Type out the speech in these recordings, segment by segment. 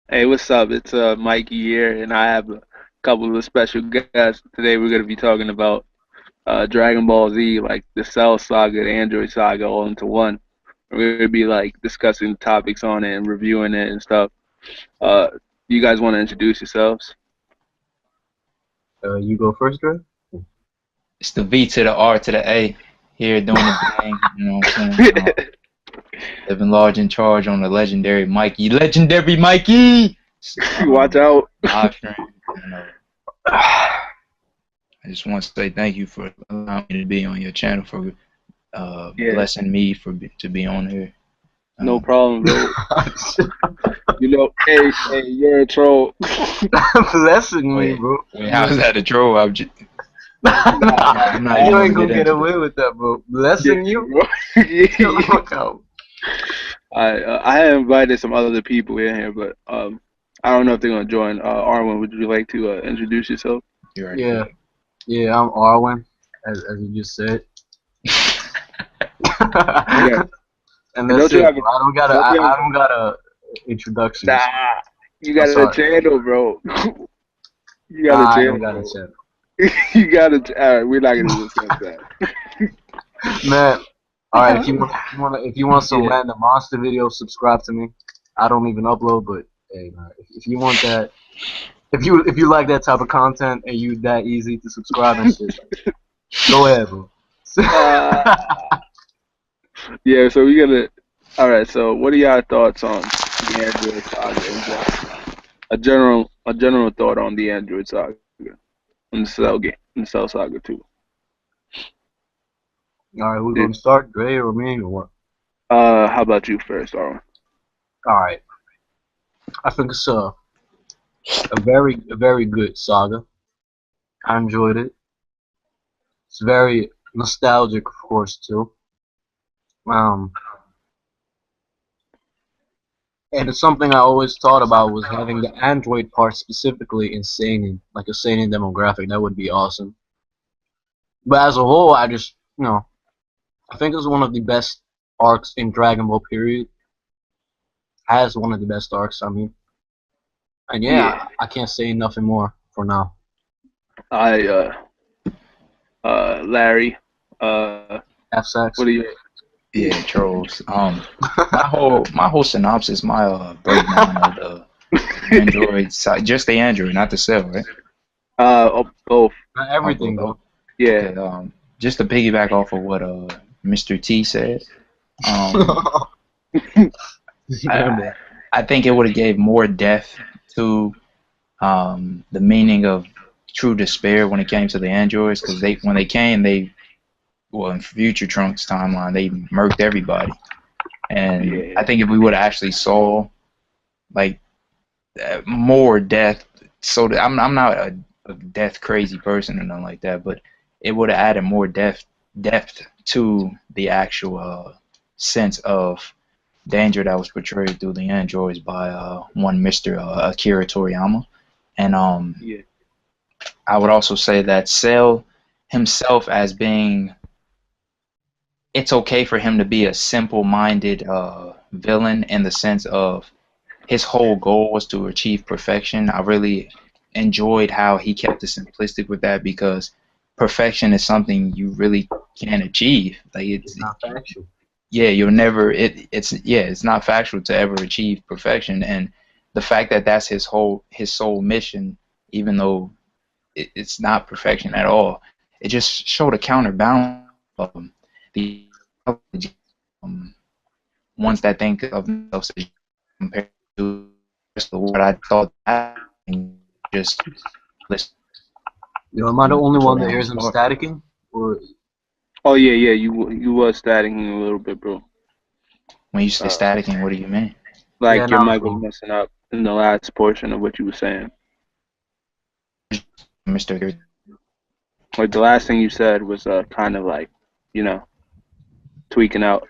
Hey, what's up? It's Mikey here, and I have a couple of special guests. Today we're going to be talking about Dragon Ball Z, like the Cell Saga, the Android Saga, all into one. We're going to be like discussing topics on it and reviewing it and stuff. Uh, you guys want to introduce yourselves? You go first, Dre? It's the V to the R to the A here doing the thing. You know what I'm saying? Living large in charge on the legendary Mikey. Legendary Mikey! Watch out. Live stream. You know, I just want to say thank you for allowing me to be on your channel, for Yeah, blessing me to be on here. no problem, bro. Hey, you're a troll. Blessing me, Wait, bro. wait, how's that a troll? I'm not You even ain't gonna gonna get get into away that. with that, bro. Yeah, Blessing you? bro. Chill the Yeah. fuck out. I had invited some other people in here, but I don't know if they're gonna join. Arwen, would you like to introduce yourself? You already Yeah, did. yeah, I'm Arwen, as you just said. Yeah. And And that's don't you it, have bro. I don't got a, don't you I have don't got a introduction, nah, so you I'm got a sorry. channel, bro. You got a Nah, I don't channel, got a bro. channel. You got a alright, we're not gonna discuss that. Man, all right. If you want some Yeah. random monster videos, subscribe to me. I don't even upload, but hey, man, if you want that, if you like that type of content and you that easy to subscribe and shit, go ahead, bro. Uh yeah, so we gotta alright, so what are y'all thoughts on the Android saga in general? A general thought on the Android saga and the Cell game, and the Cell saga too. All right, who's Did, gonna start, Dre or me or what? how about you first, Arwen? All right, I think it's a very good saga. I enjoyed it. It's very nostalgic, of course, too. Um, and it's something I always thought about was having the Android part specifically in seinen, like a seinen demographic. That would be awesome. But as a whole, I think it's one of the best arcs in Dragon Ball. Period. Has one of the best arcs. I mean, and Yeah. yeah, I can't say nothing more for now. I Larry, F what sex. do you Yeah, trolls. My whole synopsis, my breakdown of the Android side, just the Android, not the cell, right? both. Not Oh, everything though. Yeah. okay. Just to piggyback off of what Mr. T said, um, Yeah, I man. I think it would have gave more depth to the meaning of true despair when it came to the androids, because when they came, well, in future Trunks timeline, they murked everybody. And Yeah. I think if we would have actually saw like more death, so that, I'm not a death crazy person or nothing like that, but it would have added more depth to the actual sense of danger that was portrayed through the androids by one Mr. Akira Toriyama. And Yeah. I would also say that Cell himself, as being, it's okay for him to be a simple-minded villain, in the sense of his whole goal was to achieve perfection. I really enjoyed how he kept it simplistic with that, because perfection is something you really can't achieve. Like It's not factual. yeah, you'll never it's not factual to ever achieve perfection. And the fact that that's his sole mission, even though it's not perfection at all, it just showed a counterbalance of the um, ones that think of themselves as compared to just the world. I thought that just listen Am I the only to one that on hears him start. staticking? Or Oh yeah, yeah. You was staticking a little bit, bro. When you say Uh, static, and what do you mean? yeah, like your now it's mic was gone. messing up in the last portion of what you were saying. Mr. Like the last thing you said was kind of like, you know, tweaking out.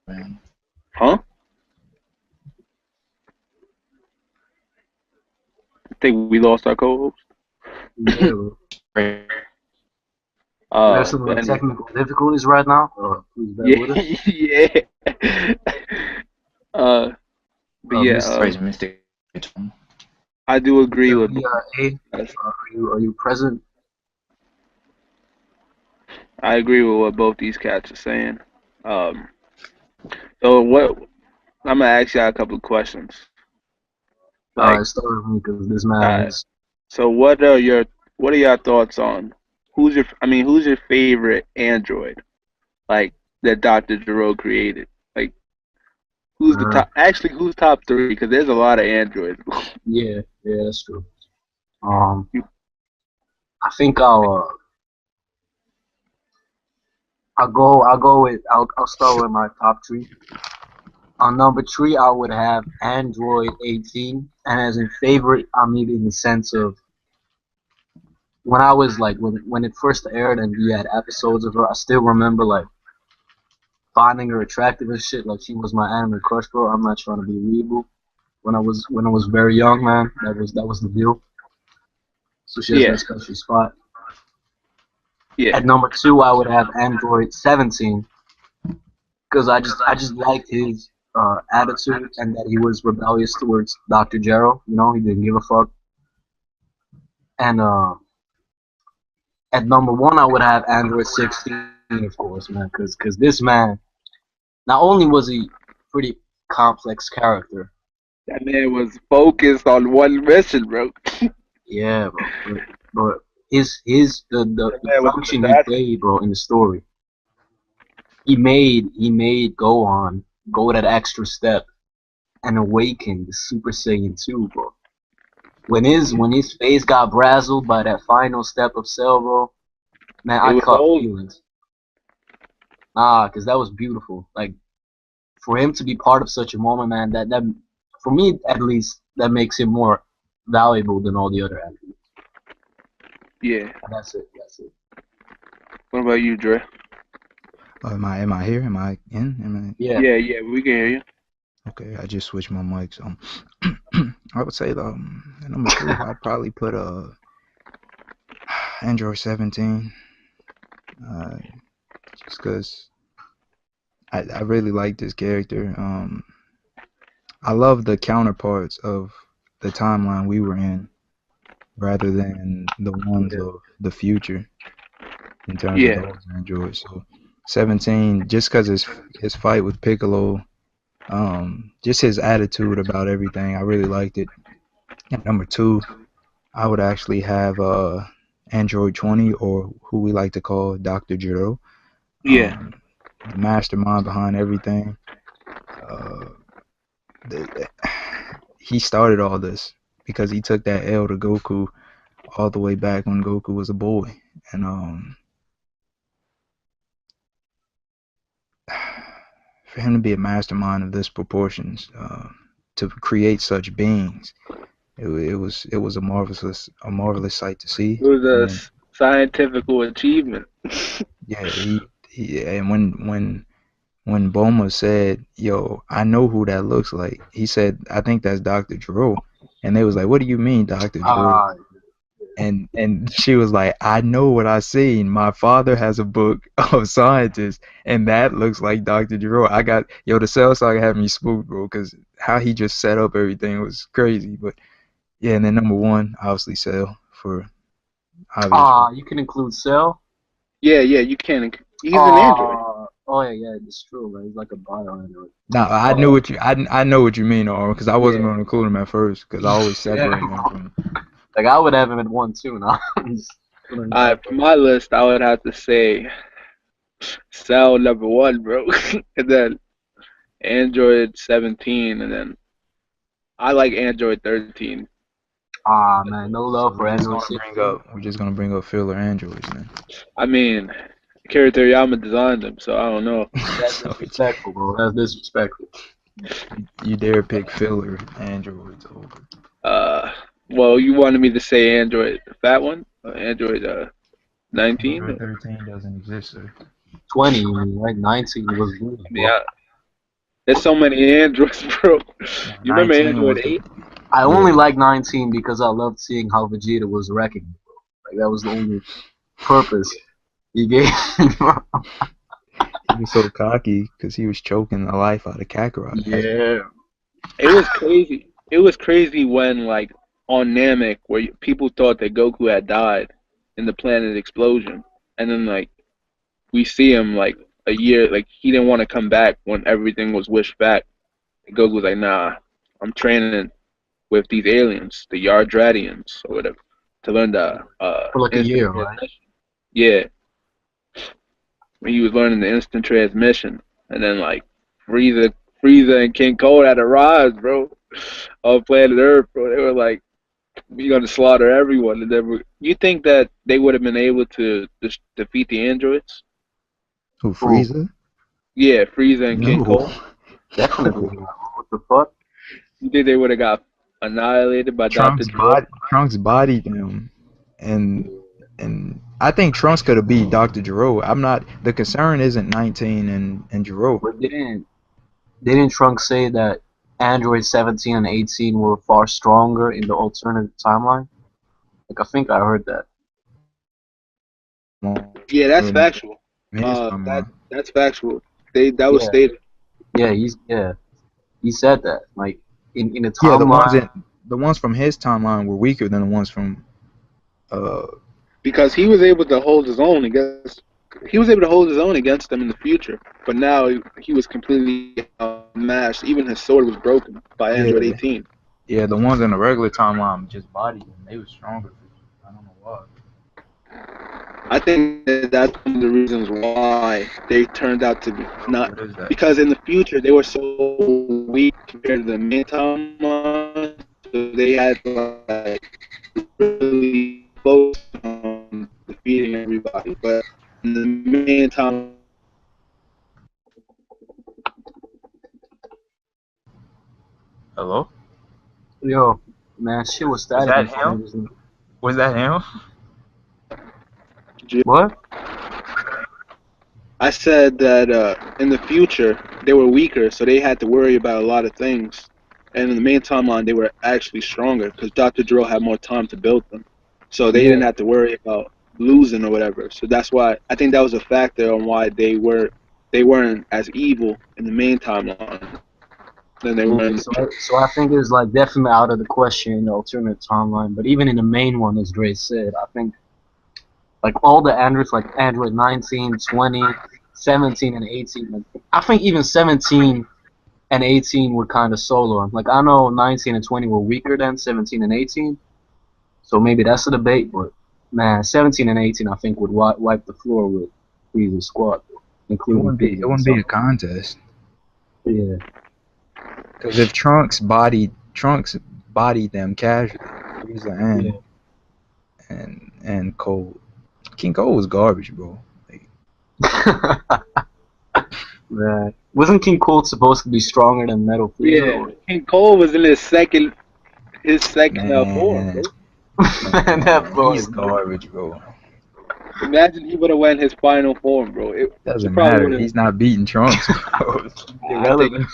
Man. Huh? I think we lost our co-host. Yeah, bro. There's some But anyway. technical difficulties right now. Please bear Yeah, with us. yeah. Uh, But yeah, Mr. Praise Mr. Tom. I do agree with both. VRA, Guys. are you present? I agree with what both these cats are saying. Um, so what? I'm gonna ask y'all a couple of questions. Like, Start with me because this all man right. is. So what are your thoughts on who's your favorite android like that Dr. Gero created? Like who's the Uh, top? Actually, who's top three? Because there's a lot of androids. yeah, that's true. Um, You- I think I'll start with my top three. On number three, I would have Android 18, and as in favorite, I mean in the sense of when I was like when it first aired and we had episodes of her, I still remember like finding her attractive and shit. Like she was my anime crush, bro. I'm not trying to be weeaboo. When I was very young, man, that was the deal. So she has yeah, that special spot. yeah, At number two, I would have Android 17 because I just liked his attitude and that he was rebellious towards Dr. Jero. You know, he didn't give a fuck. And at number one, I would have Android 16, of course, man, because this man, not only was he pretty complex character, that man was focused on one mission, bro. yeah, bro, but his That the man was an function he assassin. played, bro, in the story, he made Gohan go that extra step and awaken the Super Saiyan 2, bro. When his face got brazzled by that final step of Cell, bro, man, It I was caught old. feelings. Cause that was beautiful. Like for him to be part of such a moment, man, that for me at least that makes him more valuable than all the other athletes. Yeah. That's it. That's it. What about you, Dre? Am I here? Am I in? Yeah. Yeah, yeah, we can hear you. Okay, I just switched my mics. I would say at number three, I'd probably put Android 17. Uh, just because I really like this character. I love the counterparts of the timeline we were in, rather than the ones Yeah. of the future in terms of Yeah, those androids. So 17, just because his fight with Piccolo, just his attitude about everything, I really liked it. And number two, I would actually have Android 20, or who we like to call Dr. Jiro, yeah. the mastermind behind everything. Uh, the, he started all this because he took that L to Goku all the way back when Goku was a boy, and for him to be a mastermind of this proportions, to create such beings, it was a marvelous sight to see. It was And a then scientific achievement. yeah, he and when Boma said, "Yo, I know who that looks like," he said, "I think that's Dr. Gero," and they was like, "What do you mean, Dr. Gero?" Ah, And she was like, "I know what I seen. My father has a book of scientists, and that looks like Dr. Gero." The Cell Saga had me spooked, bro, because how he just set up everything was crazy. But yeah, and then number one, obviously Cell, for obvious reasons. you can include Cell. Yeah, yeah, you can. He's an android. Oh yeah, it's true, man. He's like a bio android. Now I knew Oh I know what you mean, Arm, because I wasn't yeah, going to include him at first, because I always yeah. separate him from. Like I would have him at one too. Now I'm just putting him back For there. my list, I would have to say Cell number one, bro, and then Android 17, and then I like Android 13. Man, no So love for Android 16. we're just gonna bring up filler androids then. I mean, Akira Toriyama designed them, so I don't know. That's So disrespectful, bro. That's disrespectful. you dare pick filler androids over Uh, well, you wanted me to say Android, the fat one, Android 19. Android 13 doesn't exist, sir. 20, you mean, right? 19 was good, I mean, bro. there's so many androids, bro. No, You remember 19 Android was the 8? I only yeah. like 19 because I loved seeing how Vegeta was wrecking. Like that was the only purpose he gave. He was so cocky because he was choking the life out of Kakarot. Yeah. It was crazy. It was crazy when like on Namek, where people thought that Goku had died in the planet explosion, and then like we see him like a year, like he didn't want to come back when everything was wished back. And Goku was like, "Nah, I'm training with these aliens, the Yardratians or whatever, to learn the For like a instant year, right? transmission." Yeah, he was learning the instant transmission, and then like Frieza, Frieza and King Cold had to rise, bro, on planet Earth, bro. They were like, "We're gonna slaughter everyone." And then you think that they would have been able to defeat the androids? Who, Oh, Frieza? Yeah, Frieza and King No. Cold. definitely not. What the fuck? You think they would have got annihilated by Dr. Drill? Trunks bodied him, and I think Trunks could have beat Dr. Gero. I'm not. The concern isn't 19 and Gero. But didn't Trunks say that Android 17 and 18 were far stronger in the alternate timeline? Like I think I heard that. Yeah, that's In factual. his That timeline. that's factual. That was Yeah, stated. yeah, he said that. Like in the Yeah, timeline. the ones from his timeline were weaker than the ones from uh Because he was able to hold his own against them in the future. But now he was completely outmatched. Even his sword was broken by yeah, Android 18. the ones in the regular timeline just bodied him. They were stronger. I don't know why. I think that that's one of the reasons why they turned out to be not, What is that? because in the future they were so weak compared to the main timeline, so they had to like really focus on defeating everybody. But in the main time, Hello? Yo, man, shit was Was static that for some him? reason. Was that him? What? I said that in the future they were weaker, so they had to worry about a lot of things. And in the main timeline, they were actually stronger because Dr. Drill had more time to build them, so they Yeah. didn't have to worry about losing or whatever. So that's why I think that was a factor on why they weren't as evil in the main timeline than they Yeah, were in the so I think it's like definitely out of the question in the alternate timeline. But even in the main one, as Dre said, I think like all the Androids, like Android 19, 20, 17, and 18. Like, I think even 17 and 18 were kind of solo. Like I know 19 and 20 were weaker than 17 and 18, so maybe that's a debate. But man, 17 and 18, I think would wipe the floor with Frieza's squad, including Frieza It wouldn't be a himself. contest. Yeah. Because if Trunks bodied them casually, Frieza Yeah. and Cole. King Cole was garbage, bro. Like, Right. Wasn't King Cold supposed to be stronger than Metal Frieza? yeah. King Cole was in his second form, man, bro. Man, that boy he's is nuts. garbage, bro. Imagine he would have went his final form, bro. It Doesn't probably matter. would have. He's not beating Trunks, bro. I think Irrelevant.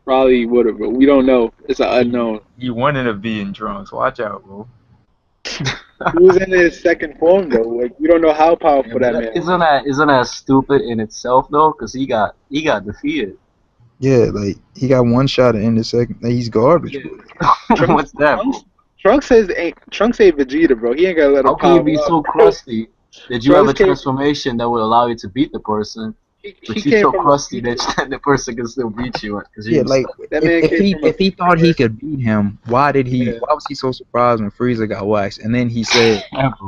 probably would have, bro. We don't know. It's an He unknown. he wanted to be in Trunks. Watch out, bro. He was in his second form though. Like we don't know how Yeah, powerful but that man was. isn't that stupid in itself though? Because he got defeated. Yeah, like he got one shot in the second. Like, he's garbage, Yeah. bro. Trunks, What's that, Trunks, bro? Trunks ain't Vegeta, bro. He ain't gotta let him How can you power be up. so crusty that you have Trunks a came. transformation that will allow you to beat the person, He but you're came so from the crusty that future. the person can still beat you because Yeah, you're like stuck? That man came from a if he thought future. he could beat him, Yeah. why was he so surprised when Frieza got waxed? Yeah, bro.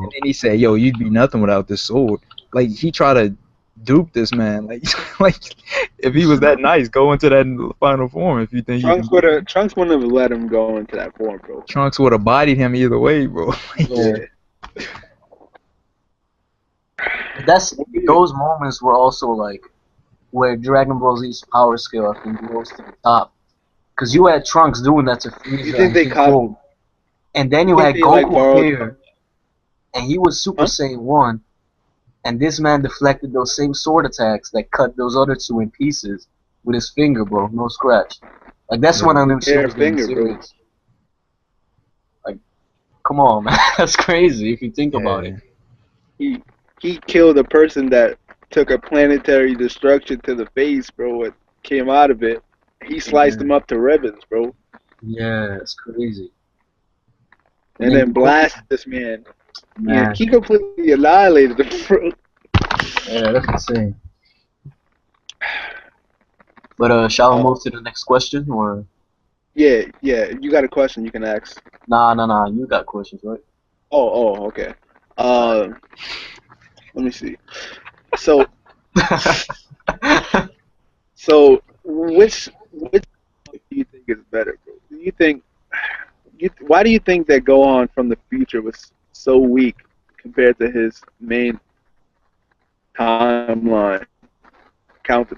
And then he said, "Yo, you'd be nothing without this sword." Like he tried to dupe this man. Like like if he was that nice, go into that final form if you think you can beat him. Trunks wouldn't have let him go into that form, bro. Trunks would have bodied him either way, bro. Yeah. Yeah. But those moments were also like where Dragon Ball Z's power scale I think rose to the top. Because you had Trunks doing that to You Frieza think and they King caught? Cold. And then You you think had they like Goku borrowed? appear and he was Super Huh? Saiyan 1. And this man deflected those same sword attacks that cut those other two in pieces with his finger, bro. No scratch. Like, that's when I knew shit Bare was getting finger, bro. serious. Like, come on, man. That's crazy if you think about it. Yeah, He he killed a person that took a planetary destruction to the face, bro. What came out of it? He sliced them up to ribbons, bro, Yeah, it's crazy. And and then then Goku, blasted this man. man, He completely annihilated him, bro. yeah, that's insane. But shall we Uh, move to the next question, or yeah. You got a question you can ask. nah? You got questions, right? Okay. Uh, Let me see. So, which do you think is better, bro? Do you think why do you think that Gohan from the future was so weak compared to his main timeline counter?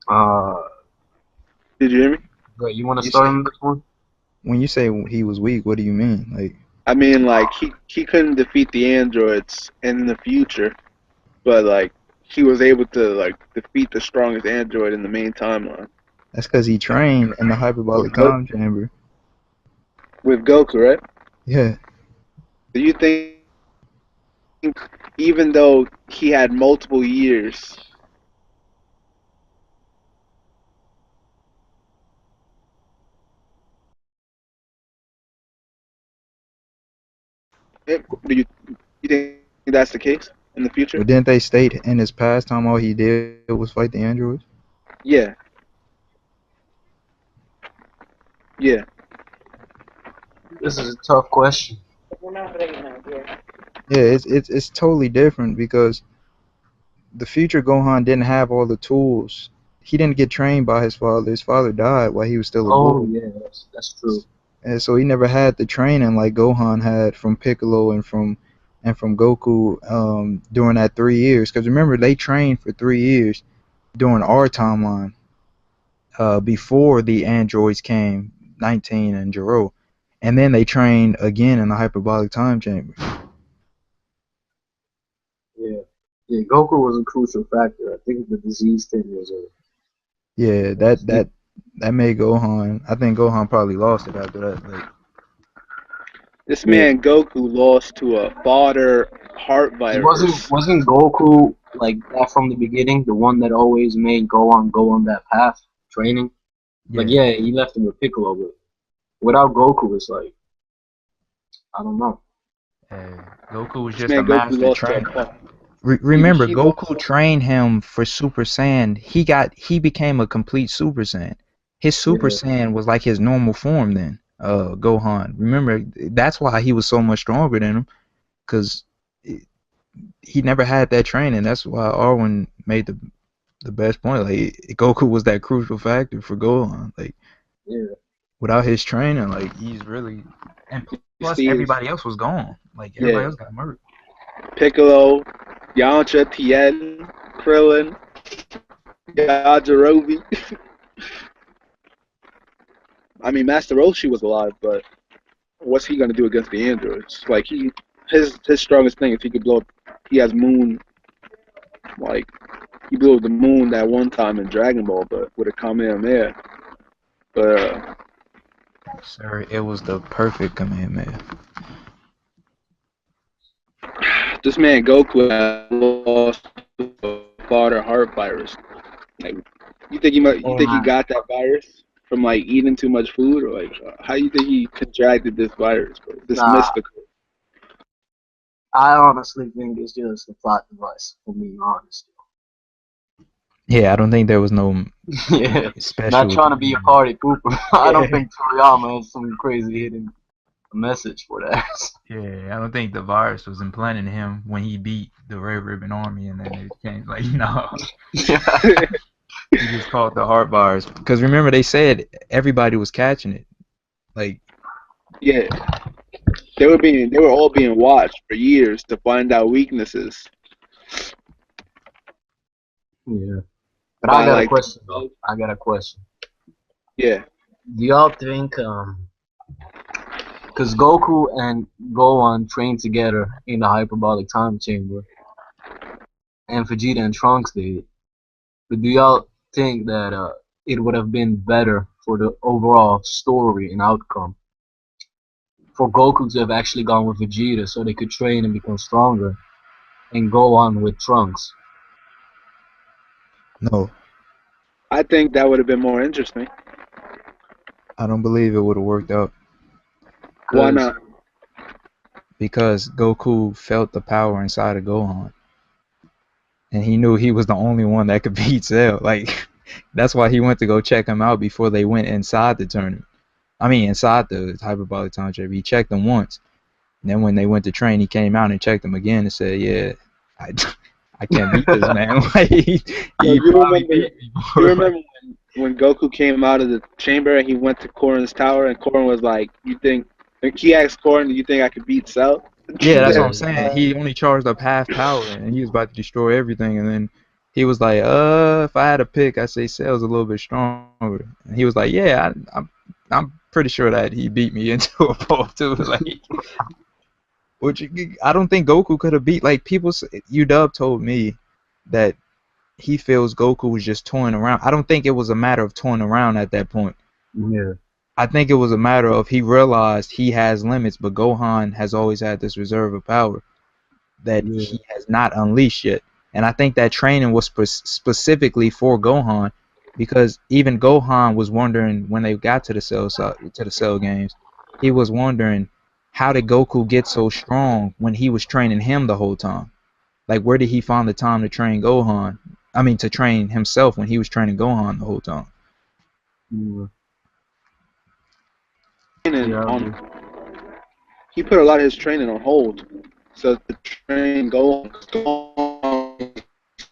uh, Did you hear me? Great. You want to You start say on this one? when you say he was weak, what do you mean? Like, I mean, like he couldn't defeat the androids in the future, but like he was able to like defeat the strongest android in the main timeline that's because he trained in the with hyperbolic Go- time chamber. with Goku, right? Yeah, Do you think even though he had multiple years, do you think that's the case in the future? but didn't they state in his past time all he did was fight the androids? Yeah, yeah. This is a tough question. Yeah, it's totally different because the future Gohan didn't have all the tools. He didn't get trained by his father. His father died while he was still a Oh boy. yeah, that's true. And so he never had the training like Gohan had from Piccolo and from Goku during that 3 years. Because remember, they trained for 3 years during our timeline before the androids came, 19 and Jiro, and then they trained again in the hyperbolic time chamber. Yeah, yeah. Goku was a crucial factor. I think the disease thing Yeah, was that made Gohan. I think Gohan probably lost it after that. Like, This yeah. man Goku lost to a fodder heart virus. Wasn't Goku like that from the beginning? The one that always made go on that path training. Like yeah, yeah, he left him with Piccolo, but without Goku, it's like I don't know. uh, Goku was This just a man Goku master lost to a trainer. he Remember, he lost. Goku trained him for Super Saiyan. He became a complete Super Saiyan. His Super Yeah, Saiyan was like his normal form then. Gohan. Remember, that's why he was so much stronger than him, because he never had that training. That's why Arwen made the best point. Like, Goku was that crucial factor for Gohan. Like, yeah, without his training, like, he's really, and plus Steve, everybody else was gone. Like, everybody yeah, else got murdered. Piccolo, Yamcha, Tien, Krillin, Yajirobe. I mean, Master Roshi was alive, but what's he gonna do against the androids? Like his strongest thing is he could blow up. He has moon, like he blew up the moon that one time in Dragon Ball, but with a Kamehameha. But Sir, it was the perfect Kamehameha. this man Goku has lost to a fodder heart virus. Like, you hey think he man. got that virus from like eating too much food, or like how you think he contracted this virus, bro? This Nah, mystical. I honestly think it's just a plot device. For being honest. Yeah, I don't think there was no Yeah, not special. trying to be a party pooper. I don't Yeah, think Toriyama has some crazy hidden message for that. yeah. I don't think the virus was implanted in him when he beat the Red Ribbon Army, and then it came like no. Yeah, He just called the heart virus because remember they said everybody was catching it. Like, Yeah, they were all being watched for years to find out weaknesses yeah. But I by got a like question though. I got a question. yeah. Do y'all think because Goku and Gohan trained together in the hyperbolic time chamber, and Vegeta and Trunks did, but do y'all think that it would have been better for the overall story and outcome for Goku to have actually gone with Vegeta so they could train and become stronger, and go on with Trunks? No, I think that would have been more interesting. I don't believe it would have worked out Why Because not? because Goku felt the power inside of Gohan, and he knew he was the only one that could beat Cell. Like that's why he went to go check him out before they went inside the tournament. I mean, inside the hyperbolic time chamber. He checked him once. And then when they went to train, he came out and checked him again and said, "Yeah, I, I can't beat this man. Like Yo, he probably beat me you before." Like, remember when Goku came out of the chamber and he went to Korin's tower and Korin was like, "You think?" And he asked Korin, "Do you think I could beat Cell?" yeah, that's what yeah, I'm saying. He only charged up half power, and he was about to destroy everything. And then he was like, if I had a pick, I say Cell's a little bit stronger." And he was like, "Yeah, I'm pretty sure that he beat me into a ball too." Like, which I don't think Goku could have beat. Like people, UW told me that he feels Goku was just toying around. I don't think it was a matter of toying around at that point. yeah, I think it was a matter of he realized he has limits, but Gohan has always had this reserve of power that yeah, he has not unleashed yet. And I think that training was specifically for Gohan, because even Gohan was wondering when they got to the cell games, he was wondering how did Goku get so strong when he was training him the whole time? Like where did he find the time to train Gohan? I mean to train himself when he was training Gohan the whole time. yeah, Training yeah, I on agree. he put a lot of his training on hold. So the train Gohan was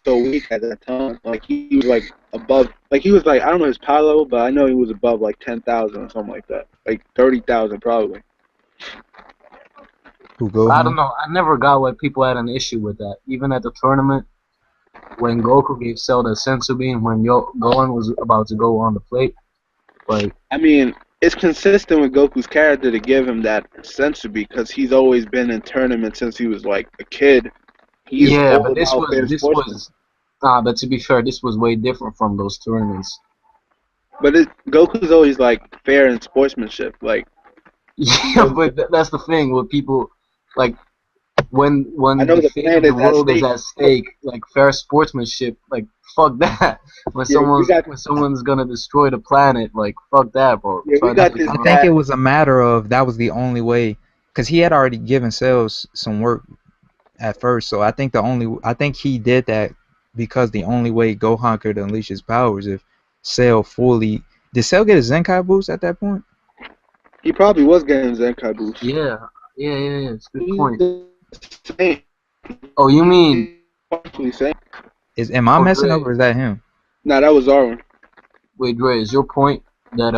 so weak at that time. Like he was like above, like he was like I don't know his power level, but I know he was above like 10,000 or something like that, like 30,000 probably. Who I don't Gohan? know. I never got why people had an issue with that. Even at the tournament, when Goku gave Cell the sensu bean, when Gohan was about to go on the plate, like, I mean, it's consistent with Goku's character to give him that sensu because he's always been in tournaments since he was like a kid. He's yeah, but all about fair sportsman. but to be fair, this was way different from those tournaments. But Goku's always like fair in sportsmanship. Like he's Yeah, always, but that's the thing with people, like I when know the the fate of the planet's at world is stake. at stake, like fair sportsmanship, like fuck that. Yeah, we got When someone's gonna destroy the planet, like fuck that, bro. yeah we Try not got to this I come out. think it guy. was a matter of that was the only way, because he had already given Cells some work at first. So I think he did that because the only way Gohan could unleash his powers if Cell fully did Cell get a Zenkai boost at that point? He probably was getting Zenkai boost. Yeah, yeah. It's a good He's point. the same. Oh, you mean He's partially same. Am I oh messing up Dre? or is that him? Nah, that was Arwen. Wait, Dre, is your point that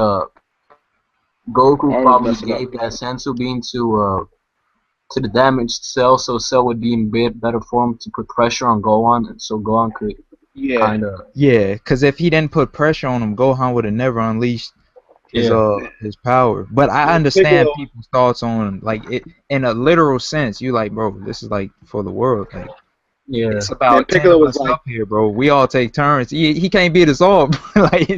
Goku Arwen's probably messing up. gave that sensu bean to the damaged Cell, so Cell would be in better form to put pressure on Gohan, and so Gohan could Yeah. kind of Yeah, because if he didn't put pressure on him, Gohan would have never unleashed yeah. his power. But I Yeah, understand Piccolo. people's thoughts on like it in a literal sense. You like, bro, this is like for the world. Like Yeah. it's Man, about 10 Piccolo of was us like, up here, bro. We all take turns. He can't beat us all. Like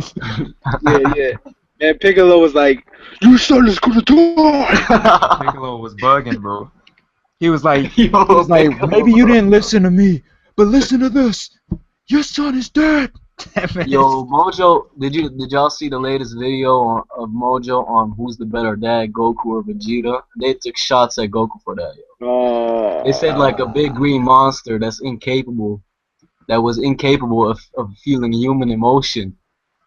yeah. Man, Piccolo was like, your son is gonna die. Piccolo was bugging, bro. He was like, Yo, Piccolo, maybe you bro. didn't listen to me, but listen to this. Your son is dead. That man is- Yo, Mojo, did y'all see the latest video of Mojo on who's the better dad, Goku or Vegeta? They took shots at Goku for that. Yo. They said like a big green monster that was incapable of feeling human emotion.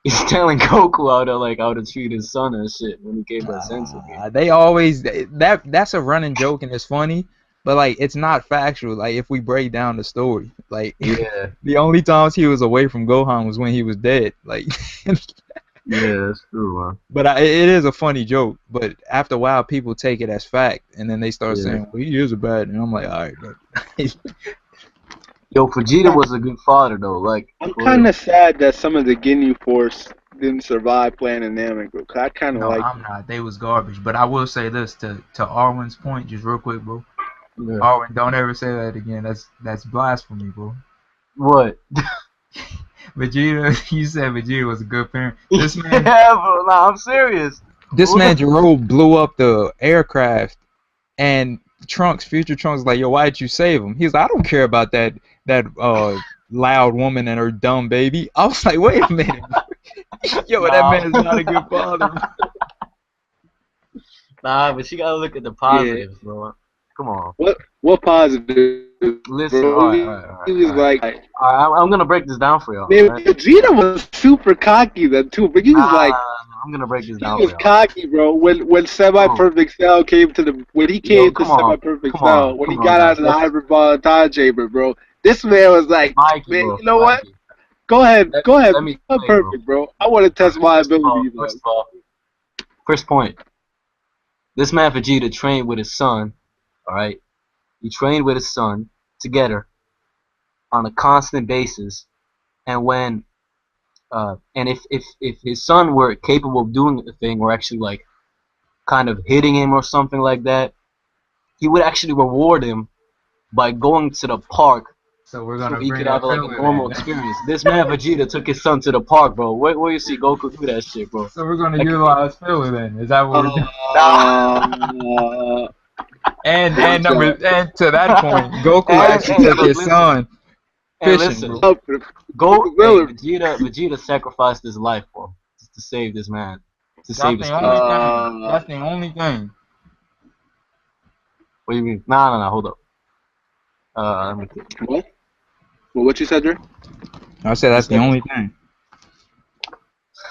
He's telling Goku how to treat his son and shit when he gave that sense of it. They always that's a running joke and it's funny, but like it's not factual. Like if we break down the story, like Yeah, the only times he was away from Gohan was when he was dead. Like, yeah, that's true, man. but it is a funny joke. But after a while, people take it as fact, and then they start Yeah. saying, "Well, he is a bad," and I'm like, all right, bro. Yo, Vegeta was a good father though. Like, I'm for kind real. of sad that some of the Ginyu Force didn't survive playing in Namek, cause I kind of No, like. I'm not. They was garbage. But I will say this to Arwen's point, just real quick, bro. Yeah. Arwen, don't ever say that again. That's blasphemy, bro. What? Vegeta, you said Vegeta was a good parent. This man, Yeah, bro. Nah, I'm serious. this man Jiro blew up the aircraft, and Trunks, future Trunks, was like, yo, why did you save him? He's like, I don't care about that loud woman and her dumb baby. I was like, wait a minute. Yo, that Nah. man's not a good father. Nah, but you gotta look at the Yeah. positives, bro. Come on. What positive, Listen, bro? alright. He was like, I'm gonna break this down for y'all. man, Right? Vegeta was super cocky then too, but he was like, I'm gonna break this he down was for y'all. cocky, bro. When Semi-Perfect Cell came to the, when he Yo, came to come on, Semi-Perfect come on, Cell, when he come on, got out guys. of the hybrid ball time chamber, bro, this man was like, Mikey, man, bro. you know what? Mikey. Go ahead, Let me I'm explain, bro. perfect, bro. I want to test my abilities. First of all, first point. This man Vegeta trained with his son. All right, he trained with his son together on a constant basis, and when and if his son were capable of doing a thing, or actually like kind of hitting him or something like that, he would actually reward him by going to the park So we're so gonna he bring could up have like a filler normal then. experience. This man Vegeta took his son to the park, bro. Where you see Goku do that shit, bro? So we're gonna Like, utilize filler then. Is that what we're doing? Uh, And Gotcha. and to that point, Goku and, actually and took look, his listen, son and fishing, listen. bro. Vegeta sacrificed his life, bro, to save this man, to save That's his the kid. only thing. Uh, That's the only thing. What do you mean? Nah, hold up. Let me think. what? Well, what you said, Dre? I said You that's the said, only thing.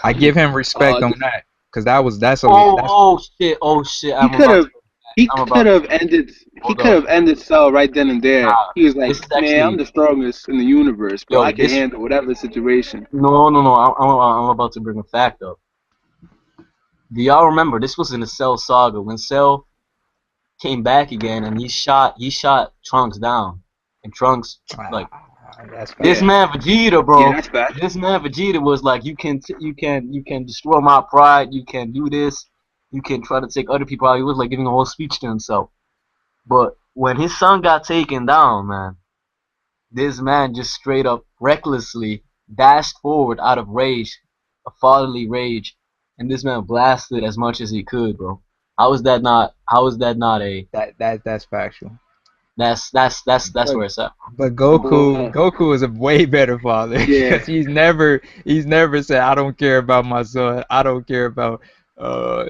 I give him respect on that, cause that's oh shit, He I'm could about have. to. He I'm could about to. have ended. He Hold could up. have ended Cell right then and there. Nah, He was like, this is "Man, I'm actually. the strongest in the universe, bro. I Yo, can this. handle whatever situation." No. I'm about to bring a fact up. Do y'all remember this was in the Cell saga when Cell came back again and he shot Trunks down, and Trunks like that's this Yeah. man Vegeta, Yeah, bro. that's bad. This man Vegeta was like, you can destroy my pride. You can do this. You can try to take other people out. He was like giving a whole speech to himself. But when his son got taken down, man, this man just straight up recklessly dashed forward out of rage, a fatherly rage, and this man blasted as much as he could, bro. How is that not? How is that not a? that's factual. That's But where it's at. but Well, Goku is a way better father yeah. because he's never said I don't care about my son. I don't care about uh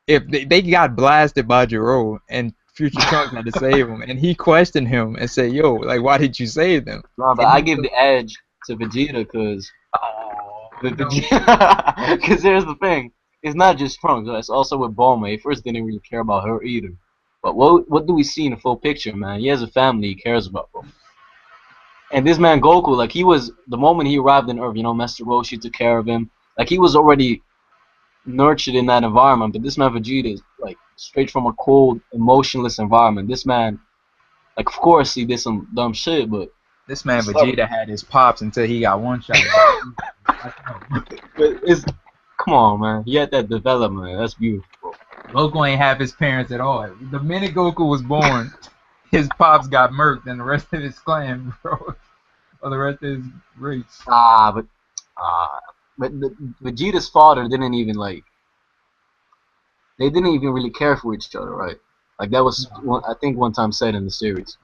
if they got blasted by Jiro and Future Trunks had to save him and he questioned him and said, "Yo, like why did you save them?" No, but And I he give took, the edge to Vegeta because oh, Vegeta. Because here's the thing, it's not just Trunks. It's also with Bulma. He first didn't really care about her either. But what do we see in the full picture, man? He has a family he cares about, bro. And this man Goku, like he was the moment he arrived in Earth, Master Roshi took care of him. Like he was already nurtured in that environment. But this man Vegeta is like straight from a cold, emotionless environment. This man, like, of course he did some dumb shit, but this man it's up. Vegeta had his pops until he got one shot. But it's come on, man. He had that development. That's beautiful. Goku ain't have his parents at all. The minute Goku was born, his pops got murked and the rest of his clan, bro. Or the rest of his race. But Vegeta's father didn't even like. They didn't even really care for each other, right? Like that was I think one time said in the series.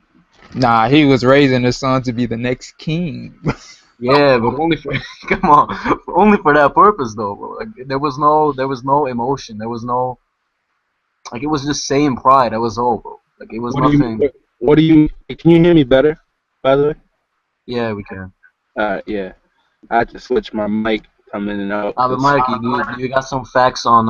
Nah, he was raising his son to be the next king. Yeah, but only for come on, only for that purpose though, bro. Like there was no emotion. There was no like it was just same pride. That was all, bro. Like it was What do you? nothing. What do you? Can you hear me better? By the way. Yeah, we can. Yeah. I had to switch my mic. Come in and out. But Mikey, do you got some facts on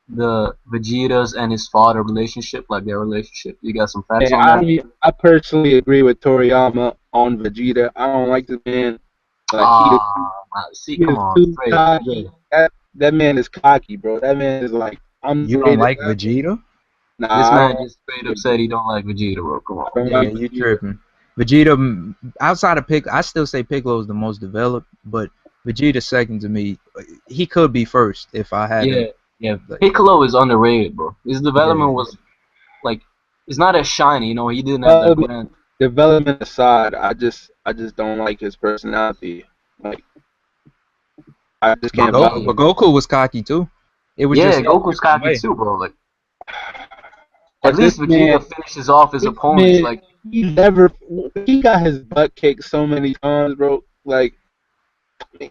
the Vegeta's and his father relationship, like their relationship? You got some facts Yeah, on that? I personally agree with Toriyama on Vegeta. I don't like the man. Like See, he come is on, too Dre, cocky. That man is cocky, bro. That man is like, I'm You the don't greatest like ever. Vegeta? Nah, This I man don't just straight up said he don't like Vegeta, bro. Come on. don't Yeah, like you Vegeta. tripping. Vegeta, outside of Piccolo, I still say Piccolo is the most developed, but Vegeta's second to me. He could be first if I had Yeah, to. yeah. Like, Piccolo is underrated, bro. His development yeah. was like, it's not as shiny. He didn't have that grand. Development aside, I just don't like his personality. Like I just But, can't vibe Yeah, with Goku was cocky too. It was just yeah. a Goku's different cocky way. too, bro. Like, at But this least man, Vegeta finishes off his this opponents. man, Like, he got his butt kicked so many times, bro. Like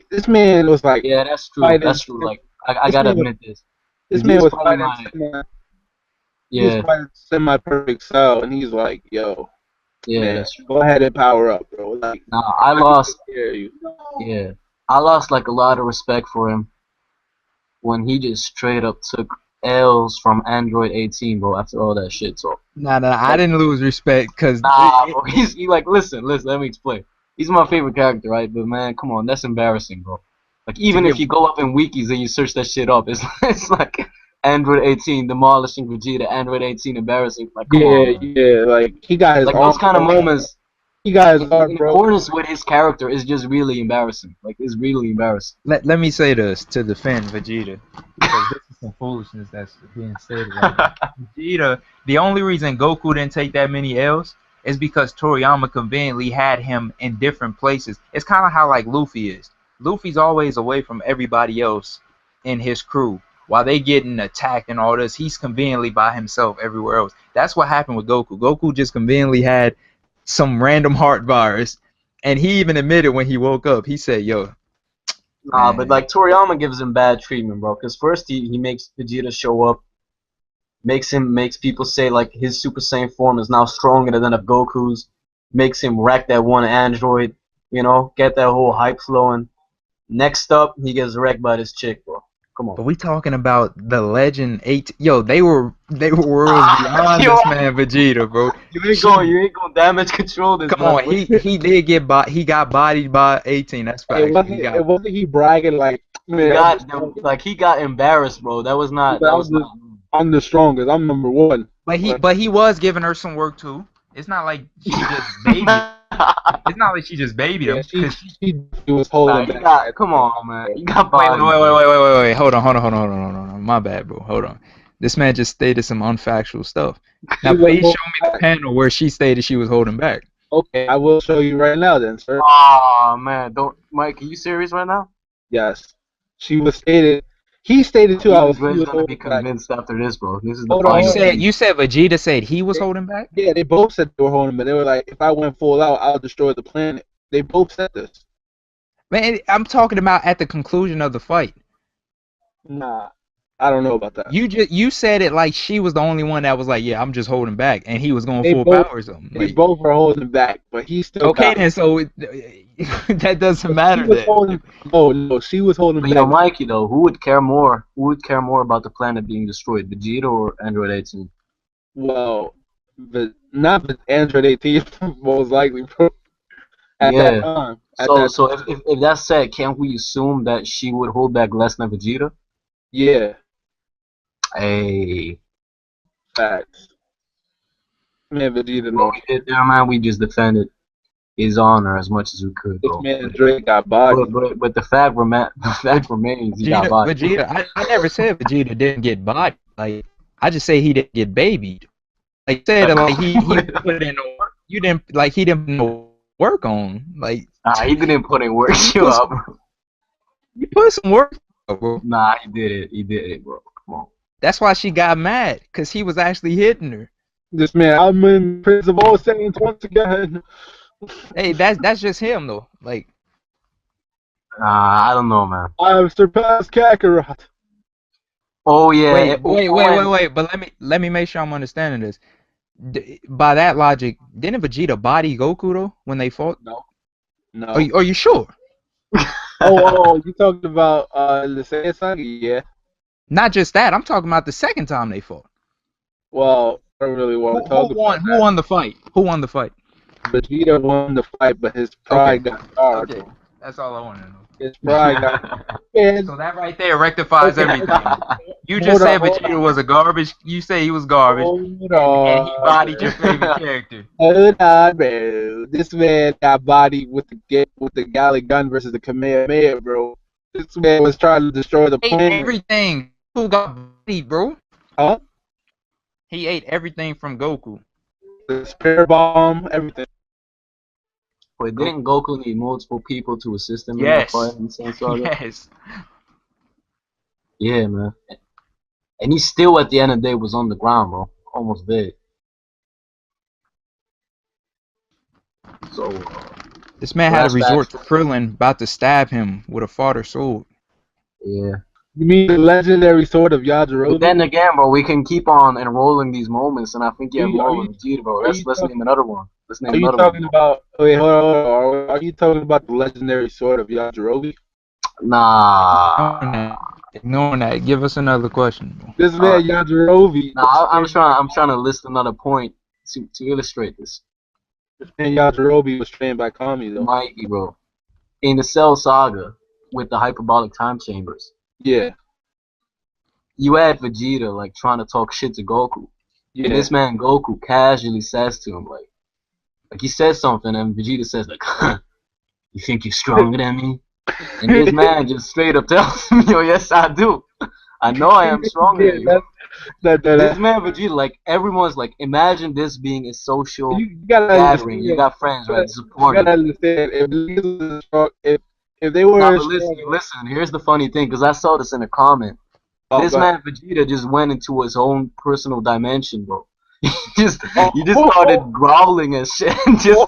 this man was like Yeah, that's true. fighting. That's true. Like I This gotta man was admit this. this man Vegeta's was probably fighting my he was yeah, fighting semi perfect cell, and he's like, "Yo, yeah, man, that's true. go ahead and power up, bro. Like Nah, I I can take lost care of you." yeah. I lost like a lot of respect for him when he just straight up took L's from Android 18, bro, after all that shit talk. Nah, I Like, didn't lose respect because nah, bro. He like, listen, let me explain. He's my favorite character, right? But man, come on, that's embarrassing, bro. Like, to even get if you go up in wikis and you search that shit up, it's it's like Android 18 demolishing Vegeta, Android 18 embarrassing. Like, come on, Yeah, man. yeah. Like he got his Like arm those kind of broke. moments He got his arm in broke. accordance with his character is just really embarrassing. Like, it's really embarrassing. let me say this to defend Vegeta because this is some foolishness that's being stated right now. Vegeta, the only reason Goku didn't take that many L's is because Toriyama conveniently had him in different places. It's kind of how like Luffy is. Luffy's always away from everybody else in his crew. While they getting attacked and all this, he's conveniently by himself everywhere else. That's what happened with Goku. Goku just conveniently had some random heart virus, and he even admitted when he woke up, he said, "Yo, Nah, but man, like Toriyama gives him bad treatment, bro. Because first he makes Vegeta show up, makes people say like his Super Saiyan form is now stronger than of Goku's, makes him wreck that one android, get that whole hype flowing. Next up, he gets wrecked by this chick, bro. Come on. but we talking about the Legend 8. Yo, they were worlds beyond Yo, this man, Vegeta, bro. She, you ain't going damage control this, come man. on, he did get he got bodied by 18. That's It factual. He wasn't. got, It wasn't he bragging like, He man, got like he got embarrassed, bro. That was not. I'm the strongest. I'm number one. Like, but he was giving her some work too. It's not like she just babied. It's not like she just babied yeah, him because she. he was holding He back got. at Come the on, man. end. He got Wait, wait, bodied, wait, wait, bro. wait, wait, wait, wait. Hold on. My bad, bro. Hold on. This man just stated some unfactual stuff. Now, She was please show holding me the back. panel where she stated she was holding back. Okay, I will show you right now, then, sir. Oh man, don't Mike. Are you serious right now? Yes, she was stated. He stated too. Even He Greg's was gonna be holding back. convinced after this, bro. This is the Hold on, You final hold on. said piece. you said Vegeta said he was They, holding back. yeah, they both said they were holding, but they were like, if I went full out, I'll destroy the planet. They both said this. Man, I'm talking about at the conclusion of the fight. Nah, I don't know about that. You said it like she was the only one that was like, yeah, I'm just holding back, and he was going They full both power or something. they Like, both were holding back, but he still okay, got. then so that doesn't She matter was then. holding. No, no, she was holding But yo, back. Mikey, though, who would care more? Who would care more about the planet being destroyed, Vegeta or Android 18? Well, but not the Android 18, most likely, bro. At that Yeah. time, at So that so time, if that's said, can't we assume that she would hold back less than Vegeta? yeah, Hey, facts. Man, Vegeta, what no. we did there, man, we just defended his honor as much as we could, This bro. man Drake got bodied. But the fact the fact remains, he got bodied. Vegeta, I never said Vegeta didn't get bodied. Like, I just say he didn't get babied. Like, said that, like he put in no work. You didn't like he didn't put no work on. Like, Nah, he didn't put in work. you You put up? you put some work, bro. Nah, he did it. He did it, bro. Come on. That's why she got mad, cause he was actually hitting her. This man, I'm in Prince of All Saints once again. Hey, that's just him though. Like, I don't know, man. I have surpassed Kakarot. Oh yeah. wait. But let me make sure I'm understanding this. By that logic, didn't Vegeta body Goku though when they fought? No, no. Are you sure? You talking about the Saiyan Saga? Yeah. Not just that. I'm talking about the second time they fought. Well, I don't really want to talk about Who won the fight? Who won the fight? that. Vegeta won the fight, but his pride got scarred. Okay. That's all I want to know. His pride got. Man, So that right there rectifies okay. everything. You just Hold said on, Vegeta was a garbage. You say he was garbage, hold and he on, bodied your favorite character. hold on, bro. This man got bodied with the Galley gun versus the Kamehameha, bro. This man was trying to destroy the Ate planet. everything. Who got bodied, bro? Huh? He ate everything from Goku. The spear bomb, everything. Wait, didn't Goku need multiple people to assist him in that Yes. fight in Saiyan Saga? Yes. Yeah, man. And he still, at the end of the day, was on the ground, bro. Almost dead. So This man had to resort to flashbacks. Krillin about to stab him with a farter sword. Yeah. You mean the legendary sword of But Yajirobe? then again, bro, we can keep on enrolling these moments, and I think you Are have you are more you with Vegeta, bro. are you Let's name another one. Let's name are you another one, talking bro. about? Wait, hold on. Are you talking about the legendary sword of Yajirobe? Ignoring Nah. that. Ignoring that. Give us another question, bro. This All man right. Yajirobe, Nah, I'm trying to list another point to illustrate this. this man Yajirobe was trained by Kami though. Mikey, bro. In the Cell Saga with the hyperbolic time chambers, Yeah, you had Vegeta like trying to talk shit to Goku, and yeah. this man Goku casually says to him like he says something, and Vegeta says like, "You think you're stronger than me?" And this man just straight up tells him, "Yo, yes I do. I know I am stronger Yeah, than you." This that. man Vegeta, like everyone's like, imagine this being a social You gotta gathering. You understand. got friends, right? You Supportive. gotta understand. If niggas was strong, if they Nah, were but listen, strong, listen. Here's the funny thing, because I saw this in a comment. oh This god, man Vegeta just went into his own personal dimension, bro. He just he just oh, started growling and shit, and just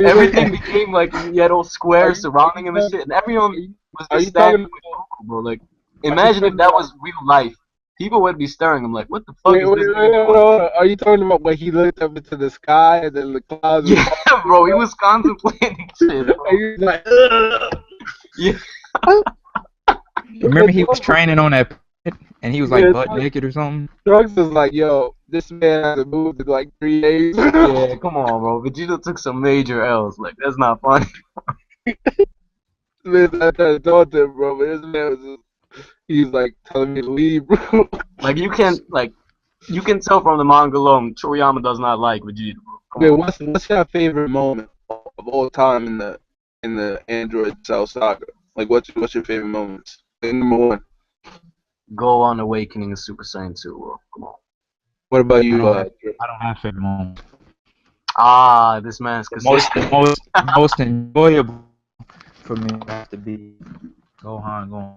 everything became like he had all are squares you are surrounding you him and talking shit, and everyone are you, was are just you talking standing with about Goku, bro. Like, are you imagine if talking that about was real life. People would be staring him like, "What the fuck wait is wait this wait, nigga wait, doing?" hold on. Are you talking about when he looked up into the sky and then the clouds were Yeah, falling and bro. He stuff? was contemplating shit, bro. And he was like, ugh. Yeah, Remember he was training on that planet and he was like Yeah, butt naked or something? Trunks was like, yo, this man hasn't moved in like 3 days. yeah. Come on, bro. Vegeta took some major L's. Like, that's not funny. This man, I tried to talk to him, bro, but this man was just, he's like telling me to leave, bro. Like, you can tell from the manga alone, Toriyama does not like Vegeta, bro. Come Wait, on. what's your favorite moment of all time in the Android Cell saga? Like, what's your favorite moments? Like, number one. Go on Awakening and Super Saiyan 2, bro. Come on. What about I you? don't have I don't have favorite moment. Ah, this man's consistent. The most enjoyable for me has to be Gohan going